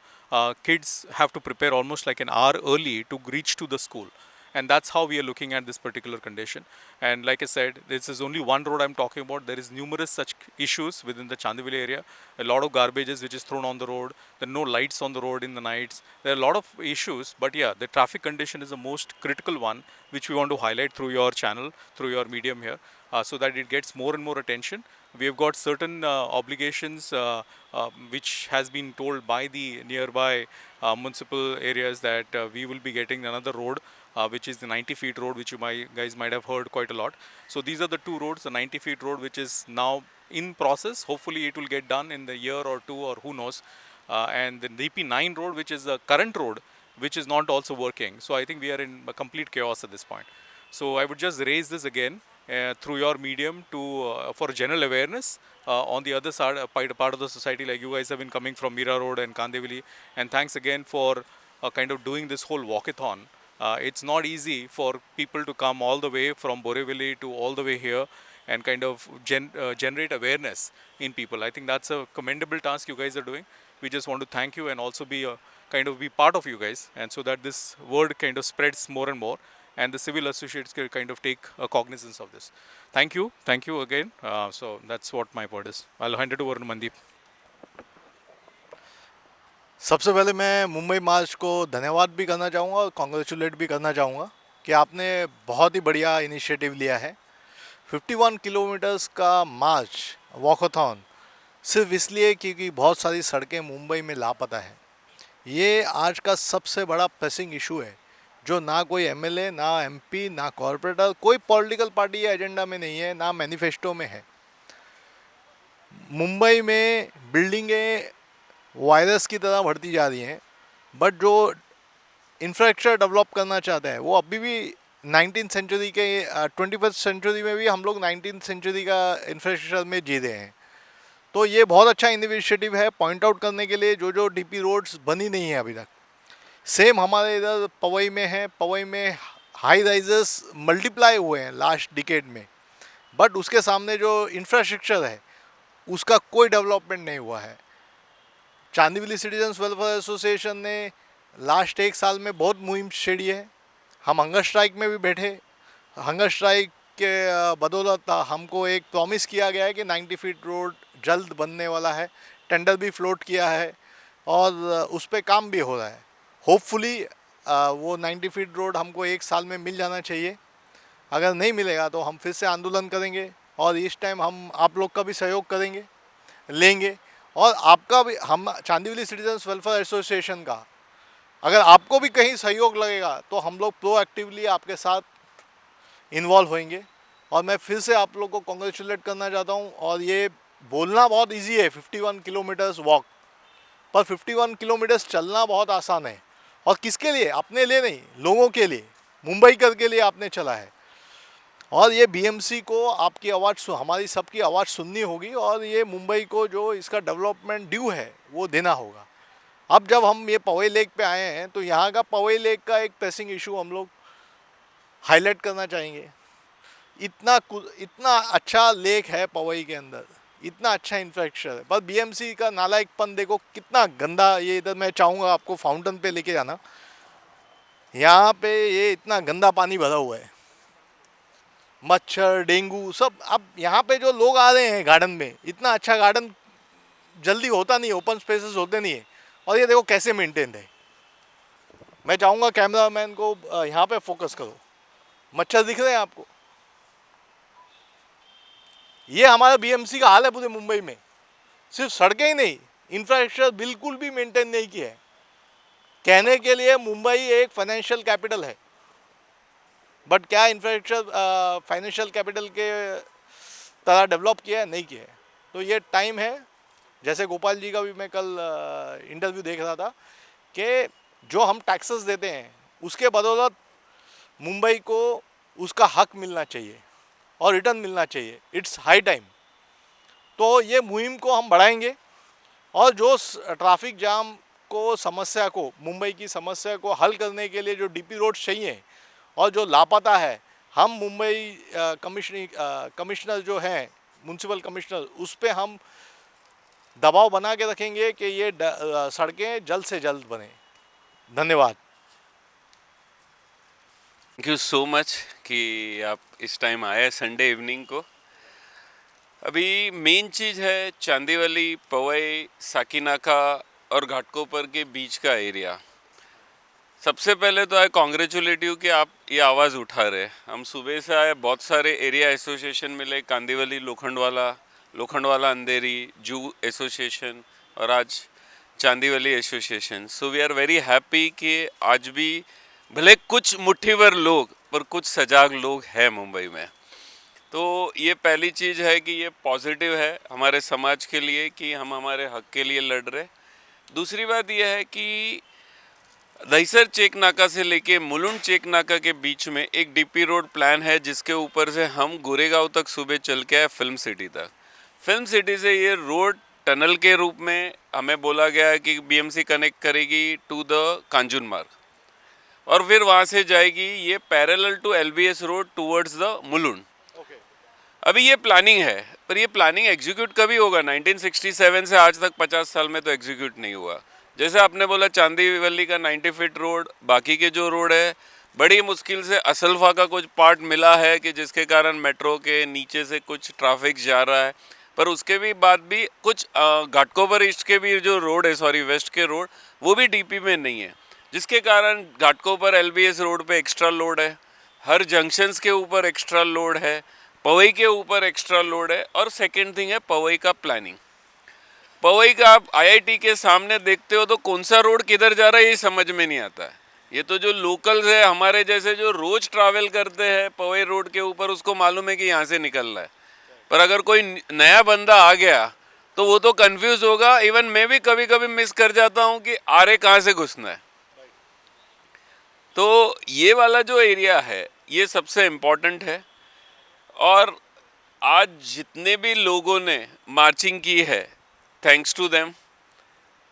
kids have to prepare almost like an hour early to reach to the school. And that's how we are looking at this particular condition. And like I said, this is only one road I'm talking about. There is numerous such issues within the Chandivali area. A lot of garbages which is thrown on the road. There are no lights on the road in the nights. There are a lot of issues. But yeah, the traffic condition is the most critical one, which we want to highlight through your channel, through your medium here, so that it gets more and more attention. We have got certain obligations which has been told by the nearby municipal areas that we will be getting another road, which is the 90 feet road, which you guys might have heard quite a lot. So these are the two roads, the 90 feet road, which is now in process. Hopefully it will get done in the year or two, or who knows. And the DP9 road, which is the current road, which is not also working. So I think we are in a complete chaos at this point. So I would just raise this again through your medium to for general awareness on the other side, part of the society. Like you guys have been coming from Mira Road and Kandivali, and thanks again for kind of doing this whole walkathon. It's not easy for people to come all the way from Borivali to all the way here and kind of generate awareness in people. I think that's a commendable task you guys are doing. We just want to thank you and also be part of you guys, and so that this word kind of spreads more and more, and the civil associates can kind of take cognizance of this. Thank you again. So that's what my word is. I'll hand it over to Mandeep. सबसे पहले मैं मुंबई मार्च को धन्यवाद भी करना चाहूँगा और congratulate भी करना चाहूँगा कि आपने बहुत ही बढ़िया इनिशिएटिव लिया है। 51 किलोमीटर्स का मार्च वॉकथॉन सिर्फ इसलिए क्योंकि बहुत सारी सड़कें मुंबई में लापता हैं। ये आज का सबसे बड़ा प्रेसिंग इशू है जो ना कोई एमएलए, ना एमपी, ना कॉरपोरेटर, कोई पॉलिटिकल पार्टी या एजेंडा में नहीं है, ना मैनिफेस्टो में है। मुंबई में बिल्डिंगें वायरस की तरह बढ़ती जा रही हैं, बट जो इंफ्रास्ट्रक्चर डेवलप करना चाहते हैं वो अभी भी 19th सेंचुरी के 21st सेंचुरी में भी हम लोग 19th सेंचुरी का इंफ्रास्ट्रक्चर में जी रहे हैं। तो ये बहुत अच्छा इनिशिएटिव है पॉइंट आउट करने के लिए जो डीपी रोड्स बनी नहीं है अभी तक। सेम हमारे इधर पवई में है, पवई में हाई राइजर्स मल्टीप्लाई हुए हैं लास्ट डिकेड में, बट उसके सामने जो इंफ्रास्ट्रक्चर है उसका कोई डेवलपमेंट नहीं हुआ है। चांदीवली सिटीजन्स वेलफेयर एसोसिएशन ने लास्ट 1 साल में बहुत मुहिम छेड़ी है। हम हंगर स्ट्राइक में भी बैठे, हंगर स्ट्राइक के बदौलत हमको एक प्रॉमिस किया गया है कि 90 फीट रोड जल्द बनने वाला है, टेंडर भी फ्लोट किया है और उस पर काम भी हो रहा है। होपफुली वो 90 फीट रोड हमको 1 साल में मिल जाना चाहिए। अगर नहीं मिलेगा तो हम फिर से आंदोलन करेंगे और इस टाइम हम आप लोग का भी सहयोग करेंगे, लेंगे और आपका भी, हम चांदीवली सिटीजन्स वेलफेयर एसोसिएशन का अगर आपको भी कहीं सहयोग लगेगा तो हम लोग प्रोएक्टिवली आपके साथ इन्वॉल्व होंगे। और मैं फिर से आप लोग को कॉन्ग्रेचुलेट करना चाहता हूँ। और ये बोलना बहुत इजी है 51 किलोमीटर्स वॉक, पर 51 किलोमीटर्स चलना बहुत आसान है। और किसके लिए? अपने लिए नहीं, लोगों के लिए, मुंबई कर के लिए आपने चला है। और ये बीएमसी को आपकी आवाज़, हमारी सबकी आवाज़ सुननी होगी और ये मुंबई को जो इसका डेवलपमेंट ड्यू है वो देना होगा। अब जब हम ये पवई लेक पे आए हैं तो यहाँ का पवई लेक का एक प्रेसिंग इशू हम लोग हाईलाइट करना चाहेंगे। इतना अच्छा लेक है पवई के अंदर, इतना अच्छा इंफ्रास्ट्रक्चर है, पर बीएमसी का नालायकपन देखो कितना गंदा। ये इधर मैं चाहूँगा आपको फाउंटेन पे लेके जाना, यहाँ पे ये इतना गंदा पानी भरा हुआ है, मच्छर, डेंगू सब। अब यहाँ पे जो लोग आ रहे हैं गार्डन में, इतना अच्छा गार्डन जल्दी होता नहीं, ओपन स्पेसेस होते नहीं है। और ये देखो कैसे मेंटेन है। मैं चाहूँगा कैमरामैन को यहाँ पे फोकस करो, मच्छर दिख रहे हैं आपको? ये हमारा बीएमसी का हाल है पूरे मुंबई में। सिर्फ सड़कें ही नहीं, इंफ्रास्ट्रक्चर बिल्कुल भी मेंटेन नहीं किया है। कहने के लिए मुंबई एक फाइनेंशियल कैपिटल है, बट क्या इंफ्रास्ट्रक्चर फाइनेंशियल कैपिटल के तरह डेवलप किया है? नहीं किया है। तो ये टाइम है, जैसे गोपाल जी का भी मैं कल इंटरव्यू देख रहा था, कि जो हम टैक्सेस देते हैं उसके बदौलत मुंबई को उसका हक मिलना चाहिए और रिटर्न मिलना चाहिए। It's high time. तो ये मुहिम को हम बढ़ाएंगे और जो ट्रैफिक जाम को, समस्या को, मुंबई की समस्या को हल करने के लिए जो डीपी रोड चाहिए और जो लापता है, हम मुंबई कमिश्नर जो हैं, म्यूनसिपल कमिश्नर, उस पर हम दबाव बना के रखेंगे कि ये सड़कें जल्द से जल्द बने। धन्यवाद। थैंक यू सो मच कि आप इस टाइम आए संडे इवनिंग को। अभी मेन चीज़ है चांदीवली, पवई, साकीनाका और घाटकोपर के बीच का एरिया। सबसे पहले तो आई कॉन्ग्रेचुलेट यू कि आप ये आवाज़ उठा रहे। हम सुबह से आए, बहुत सारे एरिया एसोसिएशन मिले, कांदीवली, लोखंडवाला अंधेरी, जू एसोसिएशन और आज Chandivali association. So we are very happy कि आज भी भले कुछ मुट्ठीभर लोग पर कुछ सजाग लोग हैं मुंबई में। तो ये पहली चीज़ है कि ये पॉजिटिव है हमारे समाज के लिए कि हम हमारे हक के लिए लड़ रहे। दूसरी बात यह है कि दहीसर चेक नाका से लेके मुलुंड चेक नाका के बीच में एक डीपी रोड प्लान है, जिसके ऊपर से हम गोरेगांव तक सुबह चल के आए फिल्म सिटी तक। फिल्म सिटी से ये रोड टनल के रूप में हमें बोला गया है कि बीएमसी कनेक्ट करेगी टू द कांजून मार्ग और फिर वहाँ से जाएगी ये parallel to LBS road towards the Mulund. अभी ये प्लानिंग है, पर ये प्लानिंग एग्जीक्यूट कभी होगा? 1967 से आज तक 50 साल में तो एग्जीक्यूट नहीं हुआ। जैसे आपने बोला चांदीवली का 90 फीट रोड, बाकी के जो रोड है बड़ी मुश्किल से असल्फा का कुछ पार्ट मिला है कि जिसके कारण मेट्रो के नीचे से कुछ ट्रैफिक जा रहा है, पर उसके भी बाद भी कुछ घाटकोपर ईस्ट के भी जो रोड है, सॉरी वेस्ट के रोड, वो भी डीपी में नहीं है, जिसके कारण घाटकोपर एलबीएस रोड पे एक्स्ट्रा लोड है, हर जंक्शंस के ऊपर एक्स्ट्रा लोड है, पवई के ऊपर एक्स्ट्रा लोड है। और सेकेंड थिंग है पवई का प्लानिंग। पवई का आप आईआईटी के सामने देखते हो तो कौन सा रोड किधर जा रहा है ये समझ में नहीं आता है। ये तो जो लोकल्स है हमारे जैसे जो रोज ट्रैवल करते हैं पवई रोड के ऊपर, उसको मालूम है कि यहाँ से निकलना है। पर अगर कोई नया बंदा आ गया तो वो तो कंफ्यूज होगा। इवन मैं भी कभी कभी मिस कर जाता हूँ कि आरे कहाँ से घुसना है। तो ये वाला जो एरिया है ये सबसे इम्पोर्टेंट है। और आज जितने भी लोगों ने मार्चिंग की है, थैंक्स टू देम।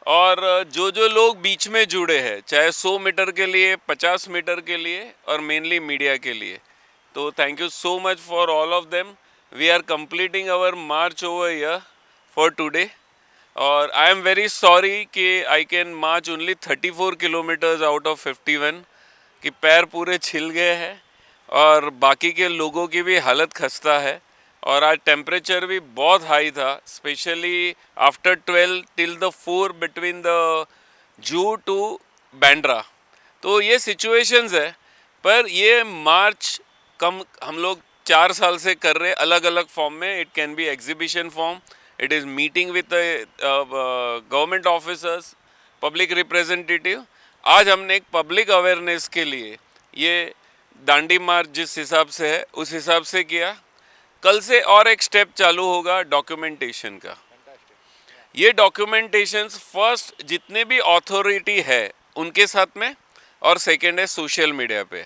और जो जो लोग बीच में जुड़े हैं, चाहे 100 मीटर के लिए, 50 मीटर के लिए, और मेनली मीडिया के लिए, तो thank you so much for all of them. We are completing our march over here for today. और आई एम वेरी सॉरी कि I can march only 34 kilometres out of 51, कि पैर पूरे छिल गए हैं और बाकी के लोगों की भी हालत खस्ता है। और आज टेम्परेचर भी बहुत हाई था, specially after 12 till the 4 between the zoo to Bandra. तो ये सिचुएशंस है। पर ये मार्च कम हम लोग 4 साल से कर रहे, अलग अलग फॉर्म में। It can be exhibition form, it is meeting with government officers, public representative. आज हमने एक पब्लिक अवेयरनेस के लिए ये दांडी मार्च जिस हिसाब से है उस हिसाब से किया। कल से और एक स्टेप चालू होगा डॉक्यूमेंटेशन का। ये डॉक्यूमेंटेशंस फर्स्ट जितने भी अथॉरिटी है उनके साथ में, और सेकेंड है सोशल मीडिया पे।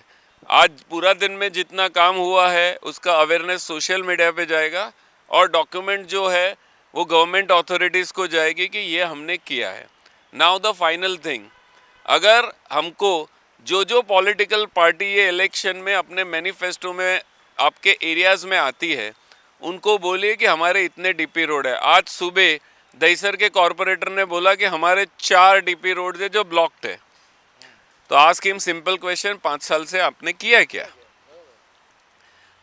आज पूरा दिन में जितना काम हुआ है उसका अवेयरनेस सोशल मीडिया पे जाएगा, और डॉक्यूमेंट जो है वो गवर्नमेंट अथॉरिटीज़ को जाएगी कि ये हमने किया है। नाउ द फाइनल थिंग, अगर हमको जो जो पॉलिटिकल पार्टी ये इलेक्शन में अपने मैनिफेस्टो में आपके एरियाज़ में आती है, उनको बोलिए कि हमारे इतने डीपी रोड है। आज सुबह दहीसर के कॉरपोरेटर ने बोला कि हमारे 4 डीपी रोड है जो ब्लॉक्ड है। तो आस्क हिम सिंपल क्वेश्चन, 5 साल से आपने किया क्या?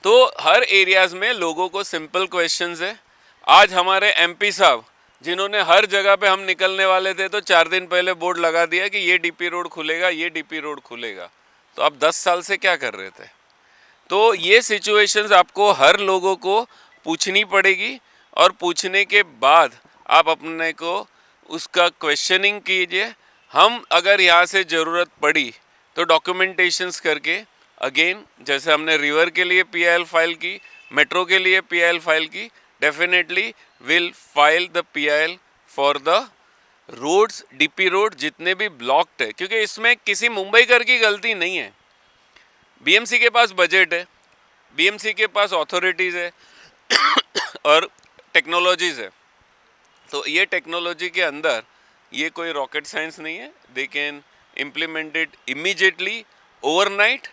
तो हर एरियाज़ में लोगों को सिंपल क्वेश्चंस है। आज हमारे एमपी साहब, जिन्होंने हर जगह पे हम निकलने वाले थे तो 4 दिन पहले बोर्ड लगा दिया कि ये डीपी रोड खुलेगा, ये डीपी रोड खुलेगा। तो आप 10 साल से क्या कर रहे थे? तो ये सिचुएशंस आपको हर लोगों को पूछनी पड़ेगी, और पूछने के बाद आप अपने को उसका क्वेश्चनिंग कीजिए। हम अगर यहाँ से ज़रूरत पड़ी तो डॉक्यूमेंटेशंस करके अगेन, जैसे हमने रिवर के लिए PIL फाइल की, मेट्रो के लिए PIL फाइल की, definitely will file the PIL for the roads, DP road जितने भी ब्लॉक्ड है। क्योंकि इसमें किसी मुंबईकर की गलती नहीं है। BMC के पास बजट है, BMC के पास अथॉरिटीज़ है और टेक्नोलॉजीज़ है। तो ये टेक्नोलॉजी के अंदर ये कोई रॉकेट साइंस नहीं है। They can implement it immediately, overnight.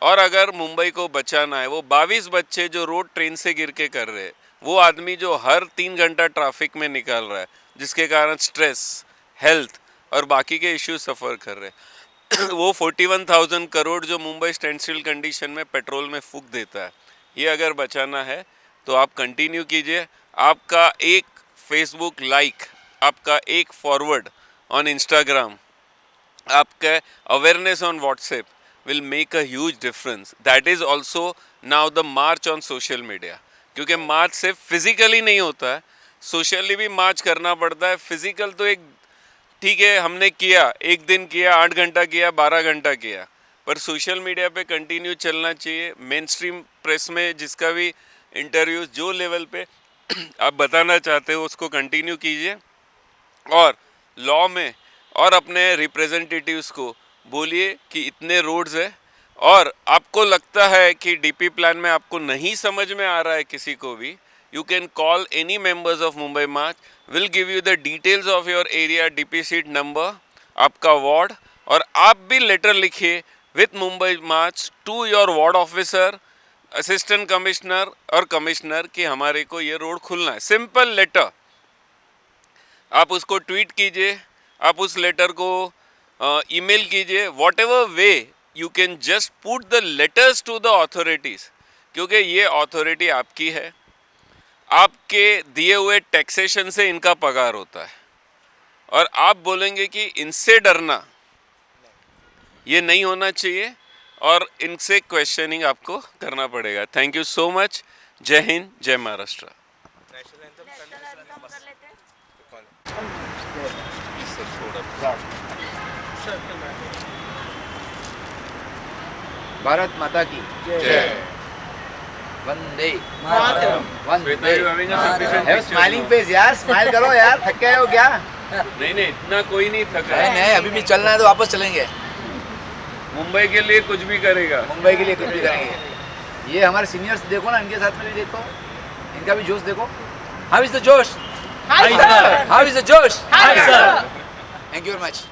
और अगर मुंबई को बचाना है, वो 22 बच्चे जो रोड ट्रेन से गिर के कर रहे हैं, वो आदमी जो हर 3 घंटा ट्रैफिक में निकाल रहा है, जिसके कारण स्ट्रेस, हेल्थ और बाकी के इश्यूज सफ़र कर रहे हैं, वो 41,000 करोड़ जो मुंबई स्टैंड स्टिल कंडीशन में पेट्रोल में फूंक देता है, ये अगर बचाना है तो आप कंटिन्यू कीजिए। आपका एक फेसबुक लाइक, आपका एक फॉरवर्ड ऑन इंस्टाग्राम, आपका awareness on WhatsApp will make a huge difference. That is also now the march on social media. क्योंकि मार्च सिर्फ फिजिकली नहीं होता है, सोशली भी मार्च करना पड़ता है। फिजिकल तो एक ठीक है, हमने किया, एक दिन किया, 8 घंटा किया, 12 घंटा किया, पर सोशल मीडिया पे कंटिन्यू चलना चाहिए। मेन स्ट्रीम प्रेस में जिसका भी इंटरव्यूज जो लेवल पे आप बताना चाहते हो उसको कंटिन्यू कीजिए, और लॉ में और अपने रिप्रेजेंटेटिव्स को बोलिए कि इतने रोड्स है। और आपको लगता है कि डीपी प्लान में आपको नहीं समझ में आ रहा है किसी को भी, you can call any members of Mumbai March, will give you the details of your area, DP seat number, आपका वार्ड, और आप भी लेटर लिखिए with Mumbai March two your ward officer, assistant commissioner और कमिश्नर कि हमारे को ये रोड खुलना है। सिंपल लेटर, आप उसको ट्वीट कीजिए, आप उस लेटर को ईमेल कीजिए, whatever way you can just put the letters to the authorities, क्योंकि ये अथॉरिटी आपकी है, आपके दिए हुए टैक्सेशन से इनका पगार होता है, और आप बोलेंगे कि इनसे डरना ये नहीं होना चाहिए, और इनसे क्वेश्चनिंग आपको करना पड़ेगा। Thank you so much. जय हिंद, जय महाराष्ट्र। भारत माता की जय। वंदे मातरम। वंदे you having a sufficient picture? Smiling face यार, स्माइल करो यार, थक गए हो क्या? नहीं नहीं, इतना कोई नहीं थका है। नहीं, अभी भी चलना है तो वापस चलेंगे। मुंबई के लिए कुछ भी करेगा। मुंबई के लिए कुछ भी करेंगे। ये हमारे सीनियर्स देखो ना, इनके साथ में भी देखो, इनका भी जोश देखो। हाउ इज द जोश? Hi, sir. How is the जोश? Hi, sir. Thank you very much.